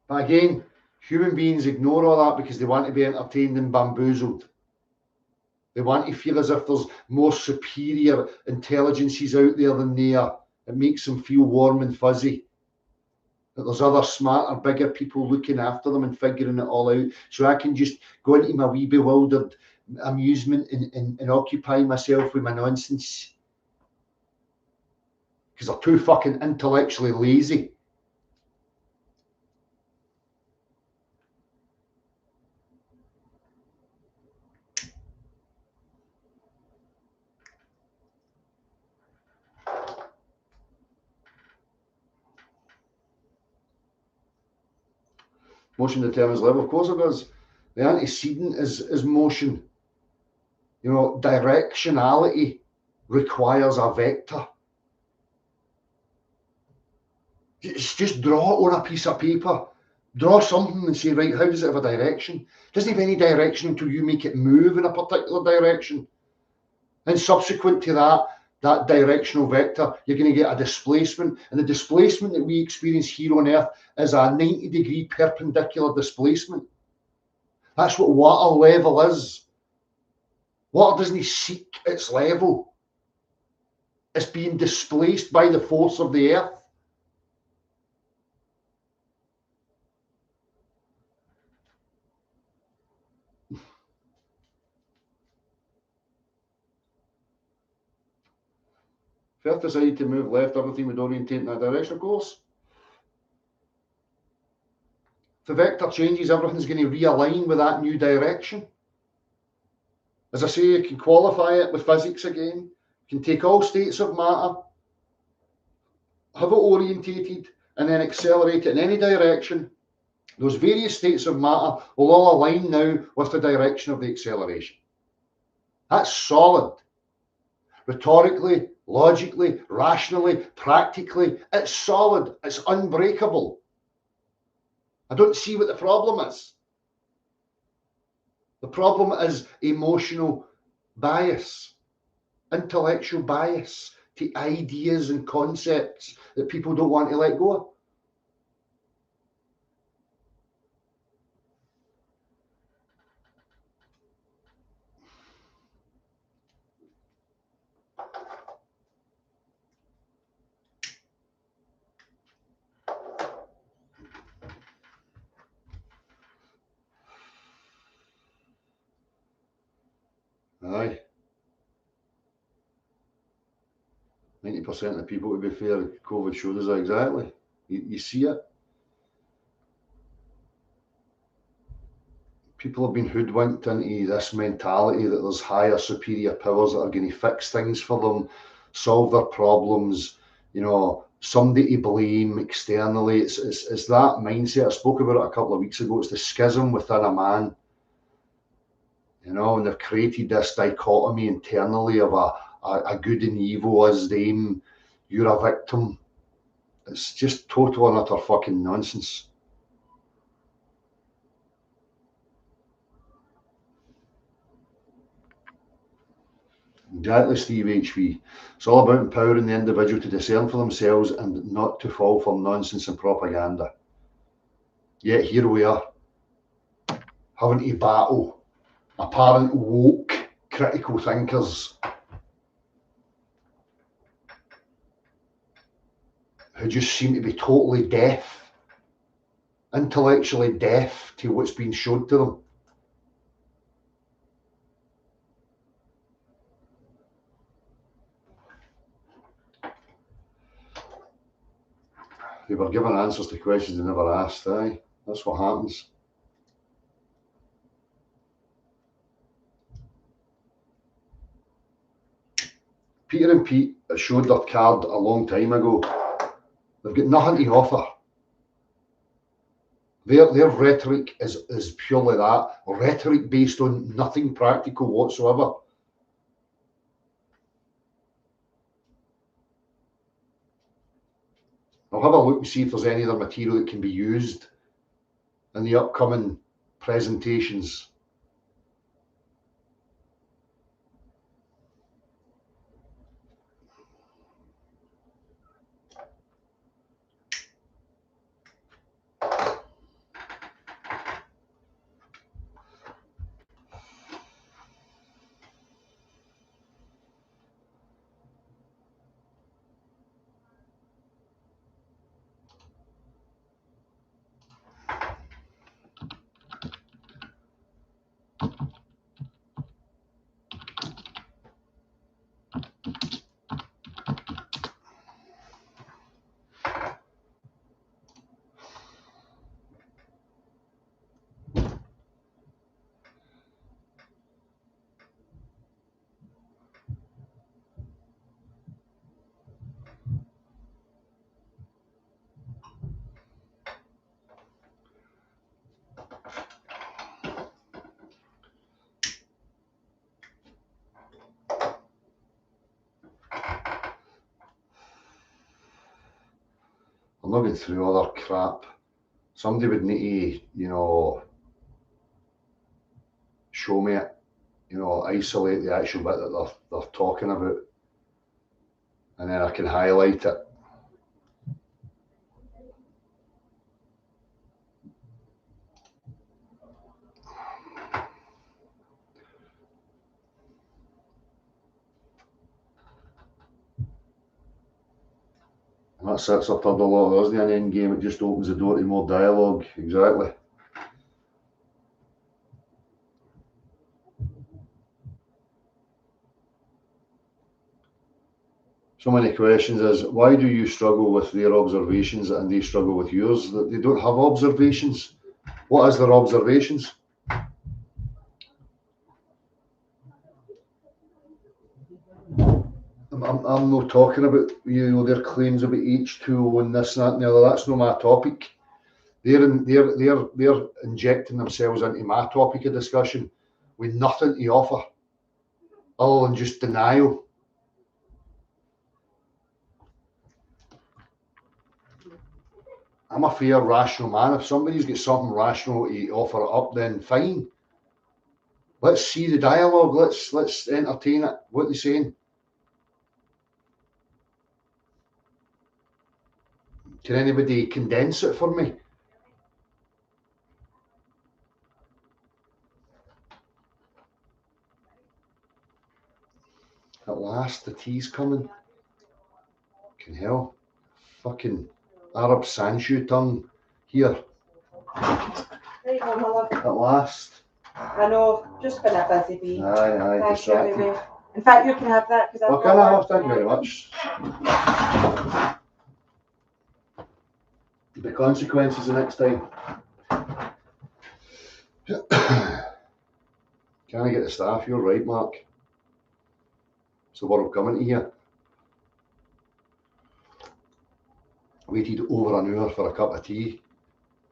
But again, human beings ignore all that because they want to be entertained and bamboozled. They want to feel as if there's more superior intelligences out there than they are. It makes them feel warm and fuzzy. That there's other smarter, bigger people looking after them and figuring it all out. So I can just go into my wee bewildered amusement and occupy myself with my nonsense. Because they're too fucking intellectually lazy. Motion determines level. Of course it does. The antecedent is motion. You know, directionality requires a vector. Just draw it on a piece of paper. Draw something and say, right, how does it have a direction? It doesn't have any direction until you make it move in a particular direction. And subsequent to that directional vector, you're going to get a displacement. And the displacement that we experience here on Earth is a 90-degree perpendicular displacement. That's what water level is. Water doesn't seek its level. It's being displaced by the force of the Earth. If Earth decided to move left, everything would orientate in that direction, of course. If the vector changes, everything's going to realign with that new direction. As I say, you can qualify it with physics again. You can take all states of matter, have it orientated, and then accelerate it in any direction. Those various states of matter will all align now with the direction of the acceleration. That's solid. Rhetorically, logically, rationally, practically, it's solid. It's unbreakable. I don't see what the problem is. The problem is emotional bias, intellectual bias to ideas and concepts that people don't want to let go of. Aye. 90% of the people, to be fair, COVID showed us that exactly. You see it. People have been hoodwinked into this mentality that there's higher, superior powers that are going to fix things for them, solve their problems, you know, somebody to blame externally. It's that mindset. I spoke about it a couple of weeks ago. It's the schism within a man, you know, and they've created this dichotomy internally of a good and evil as them. You're a victim. It's just total and utter fucking nonsense. Exactly, Steve HV. It's all about empowering the individual to discern for themselves and not to fall for nonsense and propaganda. Yet here we are, having to battle apparent woke critical thinkers who just seem to be totally deaf, intellectually deaf to what's being shown to them. They were given answers to questions they never asked. Aye, that's what happens. Peter and Pete showed their card a long time ago. They've got nothing to offer. Their rhetoric is purely that, rhetoric based on nothing practical whatsoever. I'll have a look and see if there's any other material that can be used in the upcoming presentations. I'm not going through other crap. Somebody would need to, you know, show me it, you know, isolate the actual bit that they're talking about, and then I can highlight it. And that sets up a lot, doesn't it, an end game? It just opens the door to more dialogue. Exactly. So many questions is, why do you struggle with their observations and they struggle with yours? That they don't have observations. What is their observations? I'm not talking about, you know, their claims about H2O and this, that, and the other. That's not my topic. They're injecting themselves into my topic of discussion with nothing to offer other than just denial. I'm a fair, rational man. If somebody's got something rational to offer up, then fine. Let's see the dialogue. Let's entertain it. What are they saying? Can anybody condense it for me? At last, the tea's coming. Can hell. Fucking Arab Sancho tongue here. There you go, my love. At last. I know, just been a busy bee. Aye, Thank you, baby. In fact, you can have that because I've can I have? Thank you very much. The consequences the next time. Can I get the staff? You're right, Mark. It's the world coming to here. Waited over an hour for a cup of tea.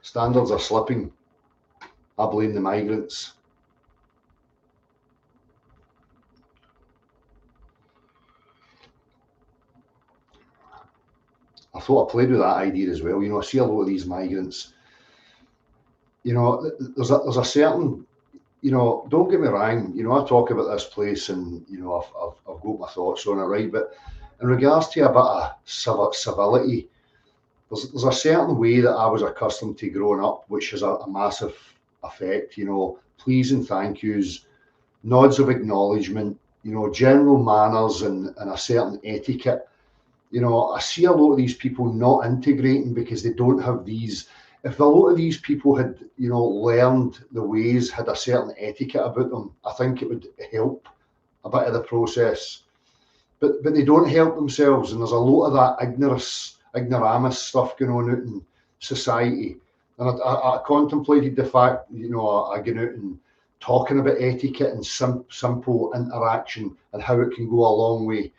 Standards are slipping. I blame the migrants. I thought I played with that idea as well. You know, I see a lot of these migrants. You know, there's a certain, you know, don't get me wrong. You know, I talk about this place, and you know, I've got my thoughts on it, right? But in regards to a bit of civility, there's a certain way that I was accustomed to growing up, which has a massive effect. You know, please and thank yous, nods of acknowledgement. You know, general manners and a certain etiquette. You know, I see a lot of these people not integrating because they don't have these. If a lot of these people had, you know, learned the ways, had a certain etiquette about them, I think it would help a bit of the process. But they don't help themselves, and there's a lot of that ignoramus stuff going on out in society. And I contemplated the fact, you know, I get out and talking about etiquette and simple interaction and how it can go a long way.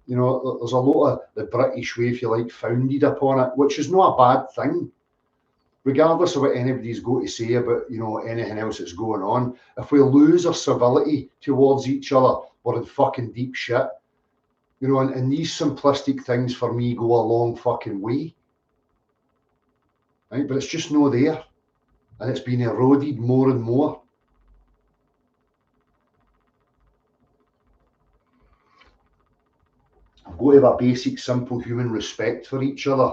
You know, there's a lot of the British way, if you like, founded upon it, which is not a bad thing, regardless of what anybody's got to say about, you know, anything else that's going on. If we lose our civility towards each other, we're in fucking deep shit. You know, and these simplistic things for me go a long fucking way. Right? But it's just no there. And it's been eroded more and more. I've got to have a basic, simple human respect for each other.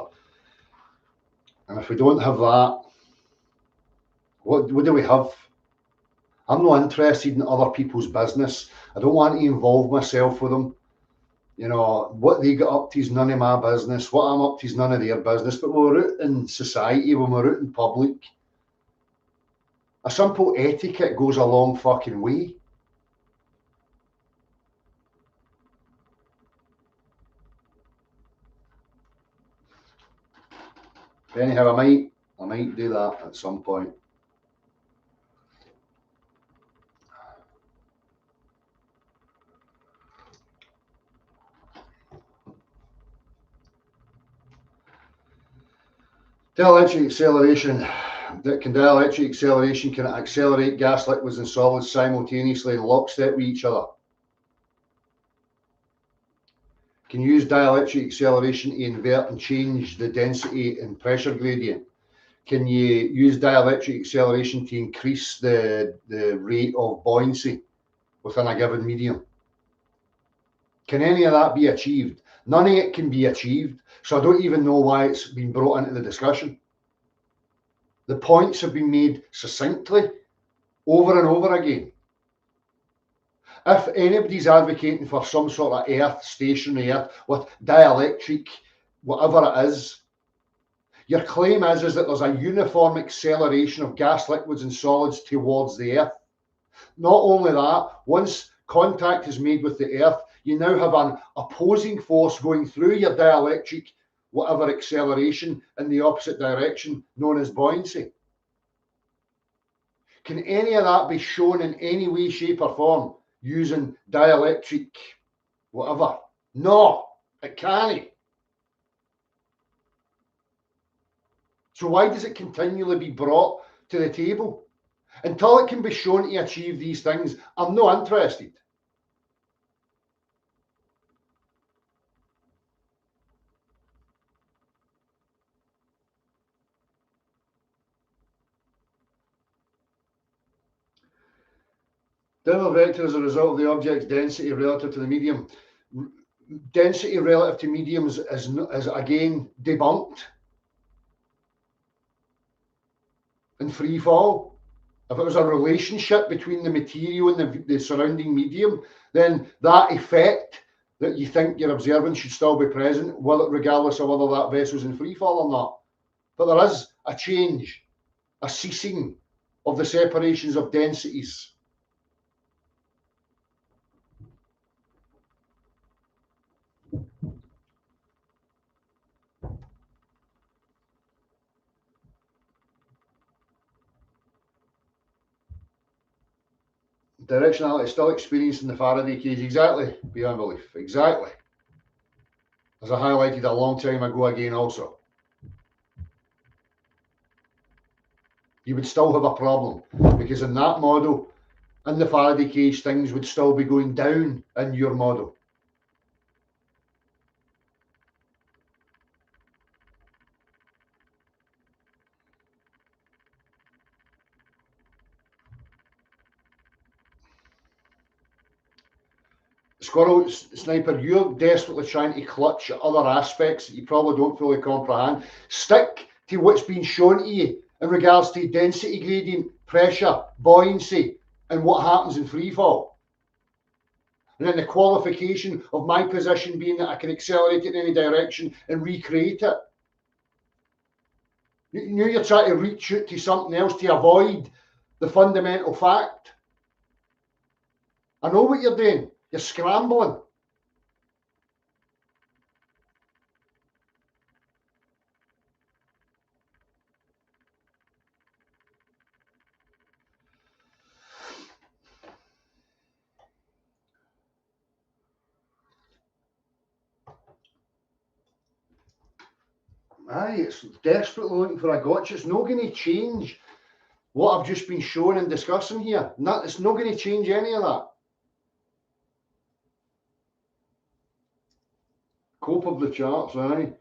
And if we don't have that, what do we have? I'm not interested in other people's business. I don't want to involve myself with them. You know, what they get up to is none of my business. What I'm up to is none of their business. But when we're out in society, when we're out in public, a simple etiquette goes a long fucking way. Anyhow, I might do that at some point. Dielectric acceleration. Dielectric acceleration can accelerate gas, liquids, and solids simultaneously in lockstep with each other. Can you use dielectric acceleration to invert and change the density and pressure gradient? Can you use dielectric acceleration to increase the rate of buoyancy within a given medium? Can any of that be achieved? None of it can be achieved, so I don't even know why it's been brought into the discussion. The points have been made succinctly over and over again. If anybody's advocating for some sort of earth, stationary earth, with dielectric, whatever it is, your claim is that there's a uniform acceleration of gas, liquids and solids towards the earth. Not only that, once contact is made with the earth, you now have an opposing force going through your dielectric, whatever acceleration, in the opposite direction, known as buoyancy. Can any of that be shown in any way, shape or form using dielectric, whatever? No, it can't. So why does it continually be brought to the table? Until it can be shown to achieve these things, I'm not interested. Downward vector as a result of the object's density relative to the medium. Density relative to mediums is again debunked in free fall. If it was a relationship between the material and the surrounding medium, then that effect that you think you're observing should still be present, regardless of whether that vessel's in free fall or not. But there is a change, a ceasing of the separations of densities. Directionality is still experienced in the Faraday cage. Exactly, beyond belief. Exactly. As I highlighted a long time ago again also. You would still have a problem, because in that model, in the Faraday cage, things would still be going down in your model. Squirrel Sniper, you're desperately trying to clutch at other aspects that you probably don't fully comprehend. Stick to what's been shown to you in regards to density gradient, pressure, buoyancy, and what happens in free fall. And then the qualification of my position being that I can accelerate it in any direction and recreate it. You're trying to reach out to something else to avoid the fundamental fact. I know what you're doing. You're scrambling. Aye, it's desperately looking for a gotcha. It's not going to change what I've just been showing and discussing here. It's not going to change any of that. Cope of the charts, aye.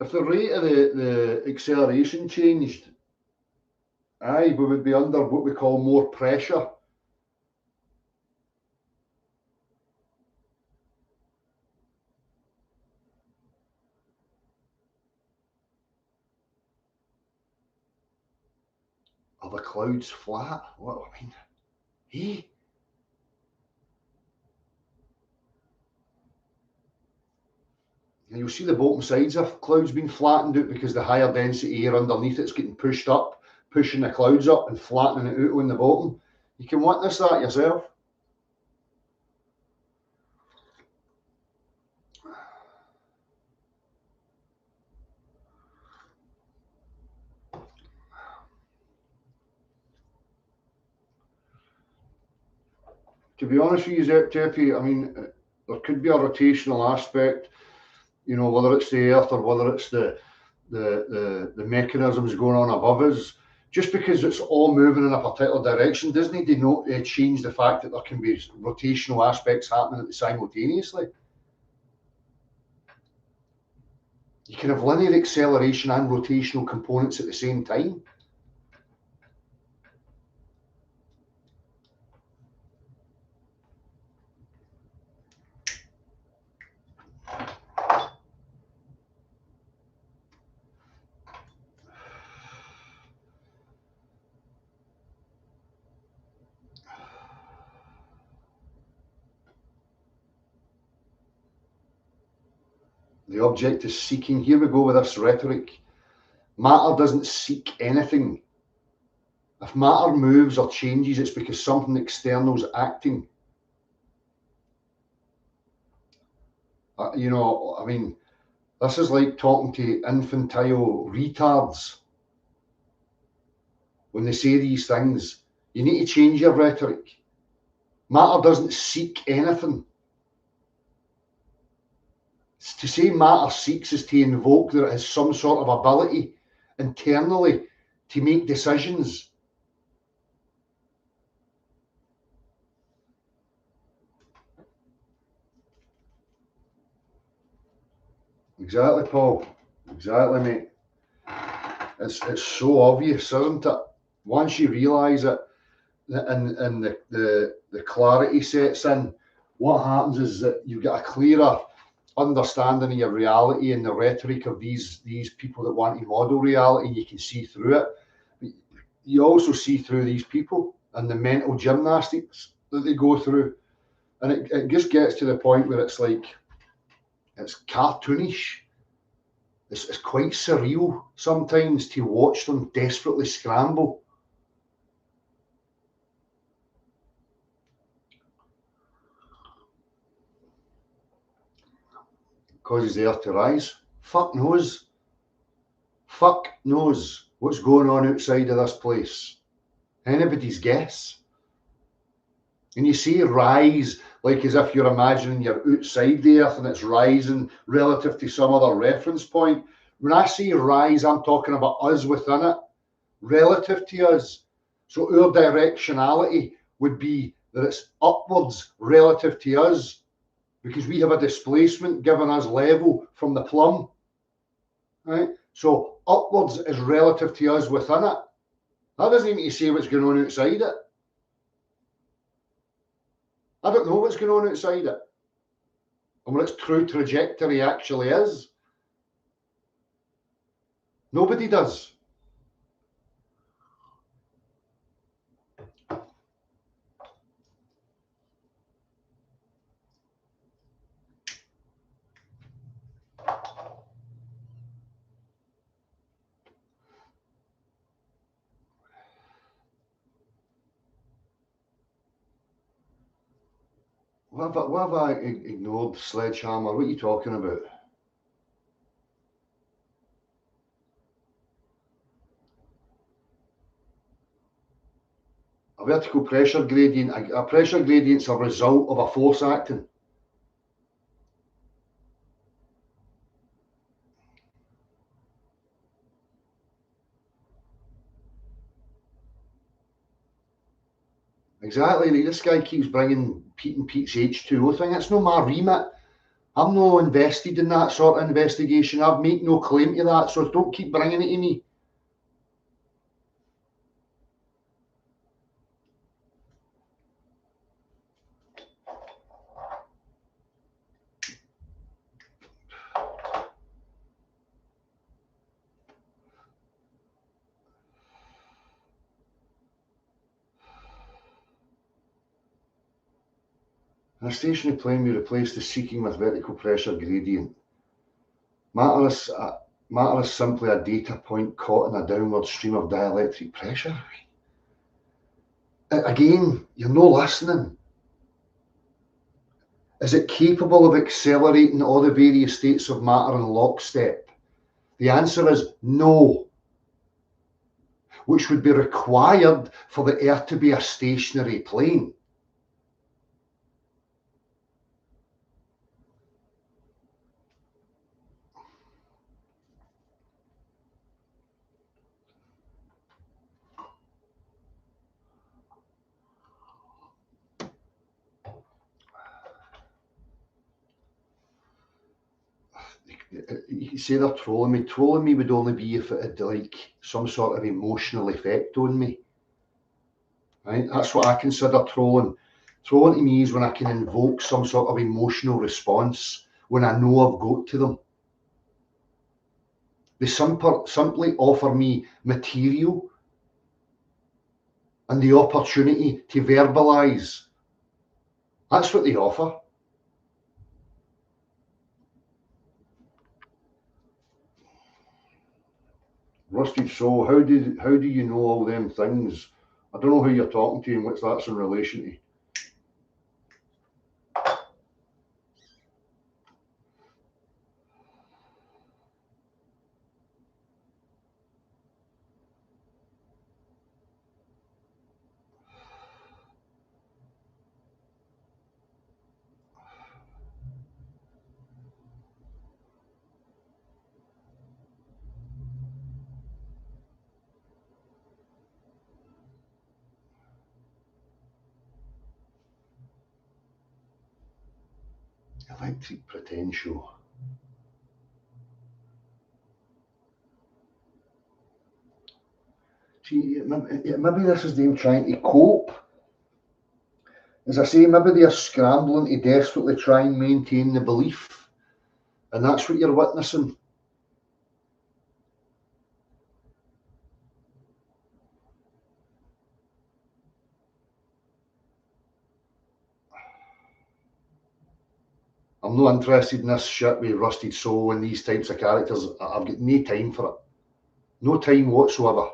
If the rate of the acceleration changed, aye, we would be under what we call more pressure. Are the clouds flat? What I mean, eh? And you'll see the bottom sides of clouds being flattened out because the higher density air underneath it's getting pushed up, pushing the clouds up and flattening it out on the bottom. You can witness that yourself. To be honest with you, Tepe, I mean, there could be a rotational aspect, you know, whether it's the Earth or whether it's the the mechanisms going on above us. Just because it's all moving in a particular direction doesn't denote change the fact that there can be rotational aspects happening simultaneously. You can have linear acceleration and rotational components at the same time. The object is seeking. Here we go with this rhetoric. Matter doesn't seek anything. If matter moves or changes, it's because something external is acting. You know, I mean, this is like talking to infantile retards. When they say these things, you need to change your rhetoric. Matter doesn't seek anything. To say matter seeks is to invoke that it has some sort of ability internally to make decisions. Exactly, Paul. Exactly, mate. It's so obvious, isn't it? Once you realise it, and the clarity sets in, what happens is that you get a clearer understanding of your reality and the rhetoric of these people that want to model reality, and you can see through it. But you also see through these people and the mental gymnastics that they go through. And it just gets to the point where it's like, it's cartoonish. It's quite surreal sometimes to watch them desperately scramble. Causes the earth to rise. Fuck knows. Fuck knows what's going on outside of this place. Anybody's guess. And you say rise like as if you're imagining you're outside the earth and it's rising relative to some other reference point. When I say rise, I'm talking about us within it, relative to us. So our directionality would be that it's upwards relative to us, because we have a displacement given us level from the plumb, right? So upwards is relative to us within it. That doesn't mean to say what's going on outside it. I don't know what's going on outside it and what its true trajectory actually is. Nobody does. What have I ignored, Sledgehammer? What are you talking about? A vertical pressure gradient. A pressure gradient's a result of a force acting. Exactly. Like, this guy keeps bringing Pete and Pete's H2O thing. It's no my remit. I'm no invested in that sort of investigation. I've made no claim to that, so don't keep bringing it to me. In a stationary plane, we replace the seeking with vertical pressure gradient. Matter is simply a data point caught in a downward stream of dielectric pressure. Again, you're no listening. Is it capable of accelerating all the various states of matter in lockstep? The answer is no, which would be required for the Earth to be a stationary plane. You say they're trolling me. Trolling me would only be if it had like some sort of emotional effect on me. Right? That's what I consider trolling. Trolling to me is when I can invoke some sort of emotional response when I know I've got to them. They simply offer me material and the opportunity to verbalise. That's what they offer. Rusted Soul, how do you know all them things? I don't know who you're talking to and what that's in relation to. Electric potential. See, maybe this is them trying to cope. As I say, maybe they're scrambling to desperately try and maintain the belief. And that's what you're witnessing. I'm not interested in this shit with Rusted Soul and these types of characters. I've got no time for it. No time whatsoever.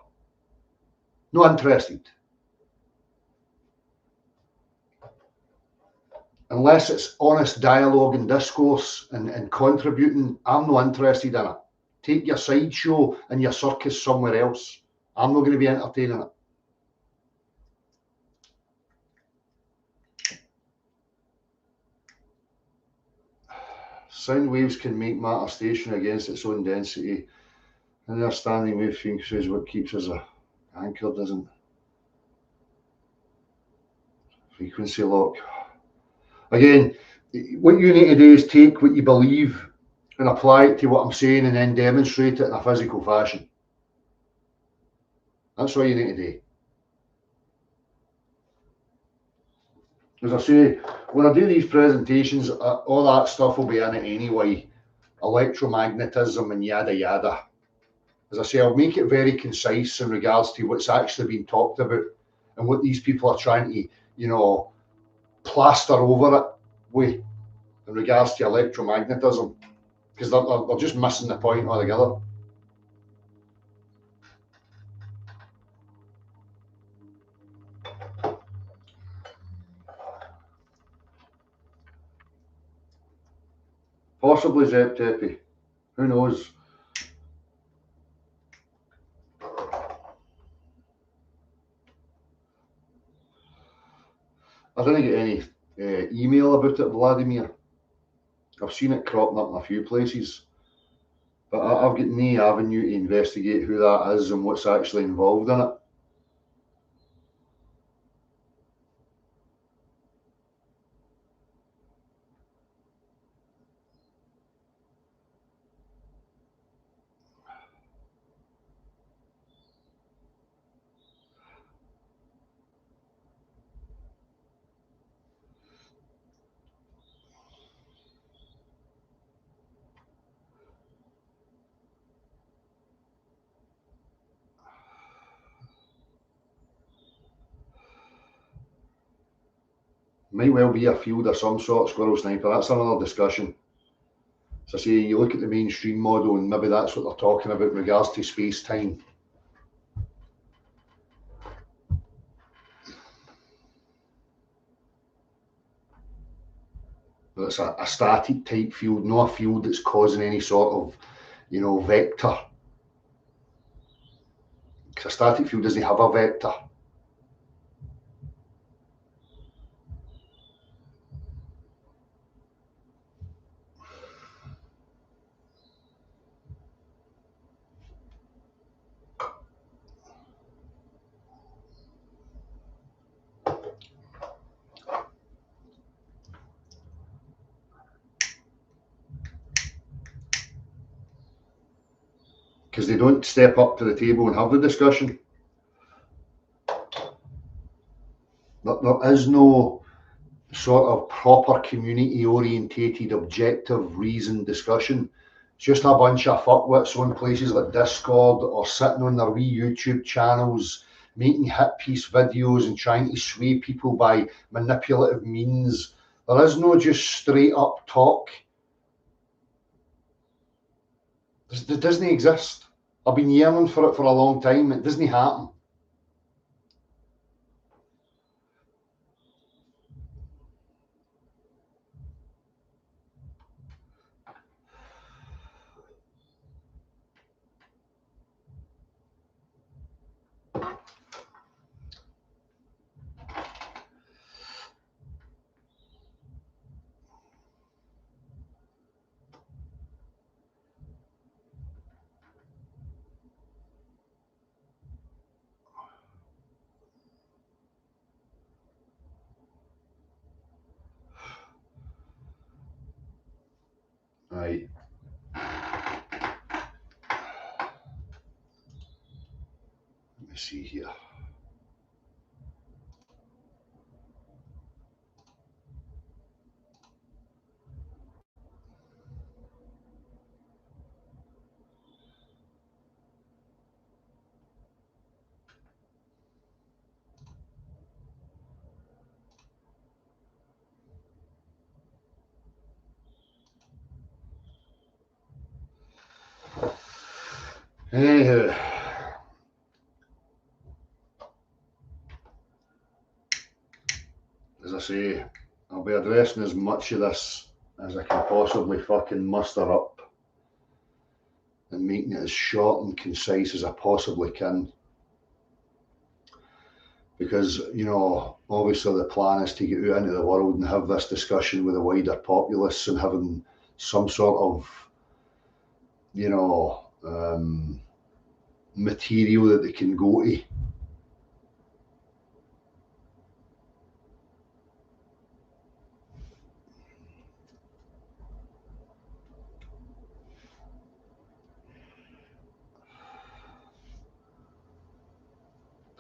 Not interested. Unless it's honest dialogue and discourse and contributing, I'm not interested in it. Take your sideshow and your circus somewhere else. I'm not going to be entertaining it. Sound waves can make matter stationary against its own density. And their standing wave frequency is what keeps us anchored, isn't it? Frequency lock. Again, what you need to do is take what you believe and apply it to what I'm saying and then demonstrate it in a physical fashion. That's all you need to do. As I say, when I do these presentations, all that stuff will be in it anyway. Electromagnetism and yada yada. As I say, I'll make it very concise in regards to what's actually being talked about and what these people are trying to, plaster over it with in regards to electromagnetism, because they're just missing the point altogether. Possibly Zep-Tepi. Who knows? I didn't get any email about it, Vladimir. I've seen it cropping up in a few places, but I've got no avenue to investigate who that is and what's actually involved in it. Might well be a field of some sort, Squirrel Sniper. That's another discussion. So I say you look at the mainstream model and maybe that's what they're talking about in regards to space-time. But it's a static type field, not a field that's causing any sort of, vector. Because a static field doesn't have a vector. because they don't step up to the table and have the discussion. There is no sort of proper community orientated, objective, reasoned discussion. It's just a bunch of fuckwits on places like Discord or sitting on their wee YouTube channels making hit piece videos and trying to sway people by manipulative means. There is no just straight up talk. It doesn't exist. I've been yearning for it for a long time. It doesn't happen. Right. Let me see here. Anyhow, as I say, I'll be addressing as much of this as I can possibly fucking muster up and making it as short and concise as I possibly can. Because, you know, obviously the plan is to get out into the world and have this discussion with the wider populace and having some sort of, you know, material that they can go to.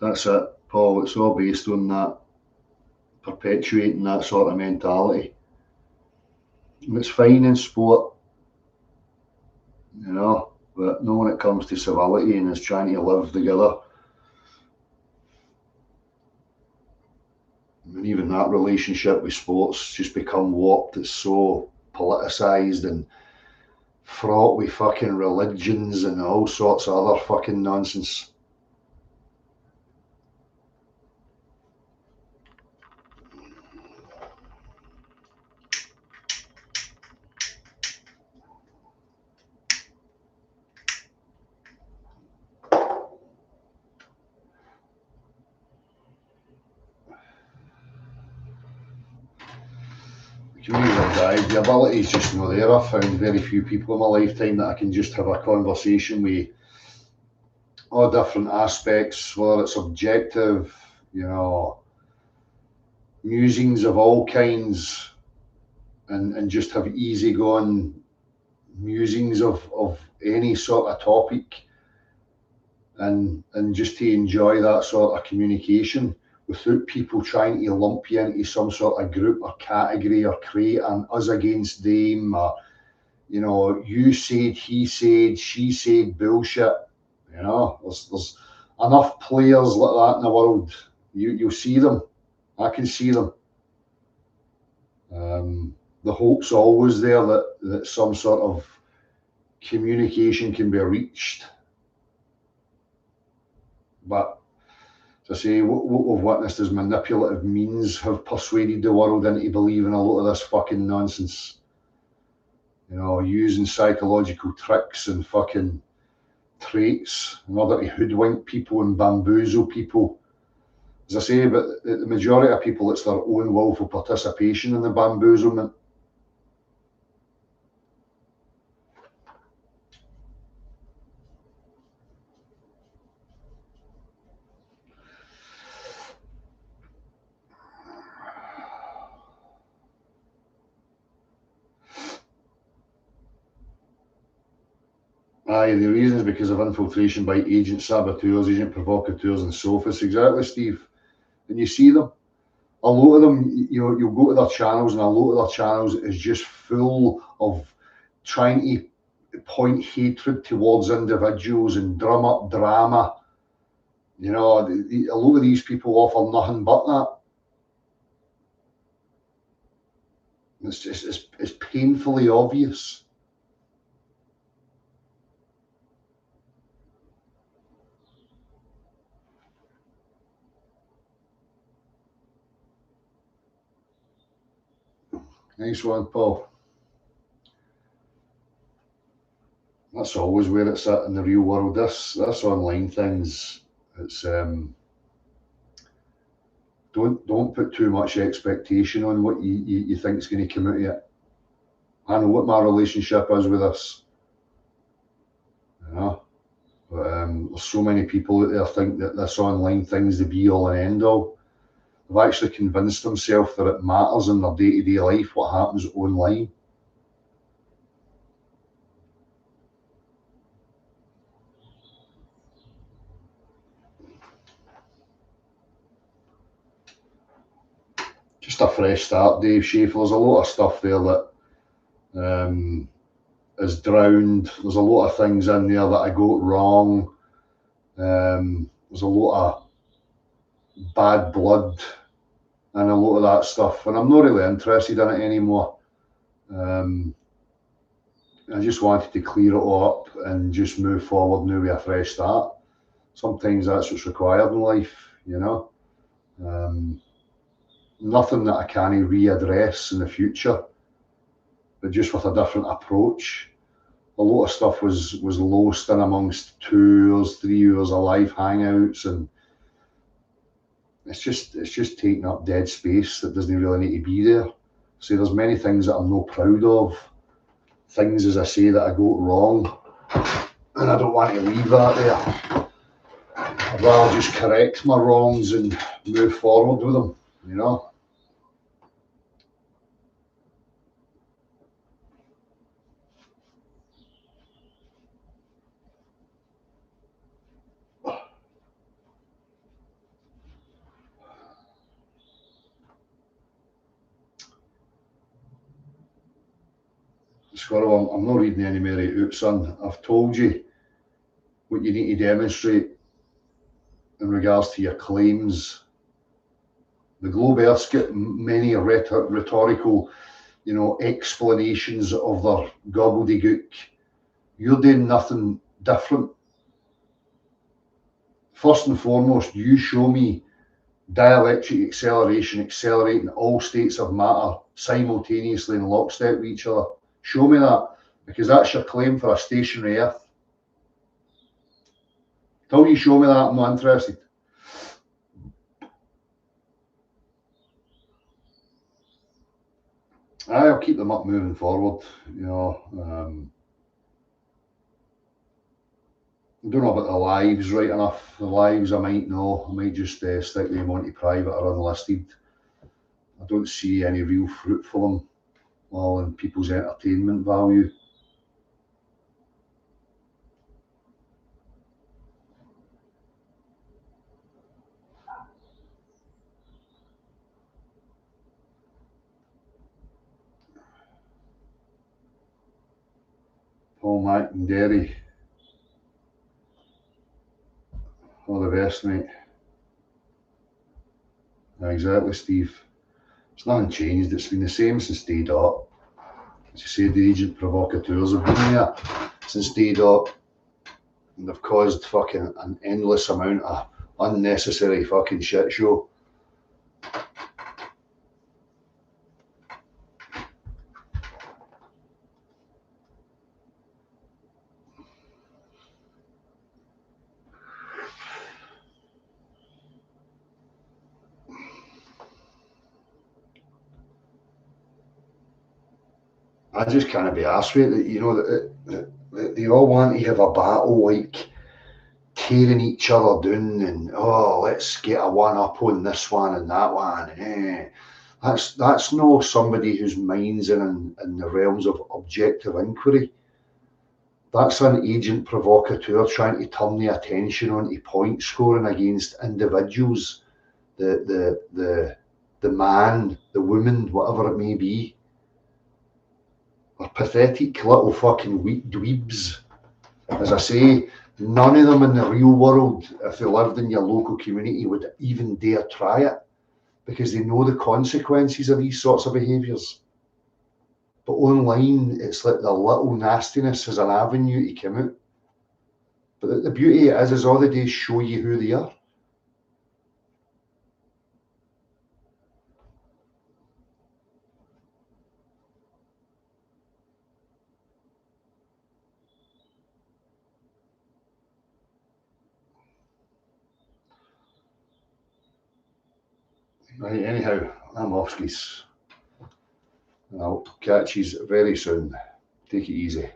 That's it, Paul. It's all based on that, perpetuating that sort of mentality. And it's fine in sport, you know, but not when it comes to civility and is trying to live together. And even that relationship with sports just become warped. It's so politicised and fraught with fucking religions and all sorts of other fucking nonsense. The ability is just not there. I've found very few people in my lifetime that I can just have a conversation with all different aspects, whether it's objective, you know, musings of all kinds, and just have easygoing musings of any sort of topic, and just to enjoy that sort of communication without people trying to lump you into some sort of group or category or create an us against them, or, you know, you said, he said, she said bullshit. You know, there's enough players like that in the world. You'll see them. I can see them. The hope's always there that some sort of communication can be reached. But to say what we've witnessed as manipulative means have persuaded the world into believing a lot of this fucking nonsense. You know, using psychological tricks and fucking traits in order to hoodwink people and bamboozle people. As I say, but the majority of people, it's their own willful participation in the bamboozlement. Aye, the reason is because of infiltration by agent saboteurs, agent provocateurs, and sophists. Exactly, Steve. And you see them. A lot of them, you'll go to their channels, and a lot of their channels is just full of trying to point hatred towards individuals and drum up drama. You know, a lot of these people offer nothing but that. It's painfully obvious. Nice one, Paul. That's always where it's at in the real world. This online things, it's don't put too much expectation on what you think is going to come out of it. I know what my relationship is with this. You know, but there's so many people out there think that this online thing's the be all and end all. They've actually convinced themselves that it matters in their day-to-day life what happens online. Just a fresh start, Dave Schaefer. There's a lot of stuff there that is drowned. There's a lot of things in there that I got wrong. There's a lot of bad blood and a lot of that stuff, and I'm not really interested in it anymore. I just wanted to clear it all up and just move forward now with a fresh start. Sometimes that's what's required in life, you know. Nothing that I can't readdress in the future, but just with a different approach. A lot of stuff was lost in amongst 2 hours, 3 hours of live hangouts, and it's just taking up dead space that doesn't really need to be there. So there's many things that I'm not proud of, things, as I say, that I got wrong, and I don't want to leave that there. I'd rather just correct my wrongs and move forward with them, you know. Squirrel, I'm not reading any more out, son. I've told you what you need to demonstrate in regards to your claims. The Globe Earth's got many rhetorical, explanations of their gobbledygook. You're doing nothing different. First and foremost, you show me dielectric acceleration accelerating all states of matter simultaneously in lockstep with each other. Show me that, because that's your claim for a stationary Earth. Till you show me that, I'm not interested. I'll keep them up moving forward, I don't know about the lives right enough. The lives I might know. I might just stick them onto private or unlisted. I don't see any real fruit for them, all in people's entertainment value. Paul McInderry. All the best, mate. Exactly, Steve. It's nothing changed. It's been the same since day dot. As you say, the agent provocateurs have been there since day dot, and they've caused fucking an endless amount of unnecessary fucking shit show. I just can't be arsed with it. They all want to have a battle, like tearing each other down, and let's get a one up on this one and that one. That's no somebody whose mind's in the realms of objective inquiry. That's an agent provocateur trying to turn the attention onto point scoring against individuals, the man, the woman, whatever it may be. They're pathetic little fucking weak dweebs. As I say, none of them in the real world, if they lived in your local community, would even dare try it because they know the consequences of these sorts of behaviours. But online, it's like the little nastiness is an avenue to come out. But the beauty is all the days show you who they are. Right, anyhow, I'm off skis. I'll catch you very soon. Take it easy.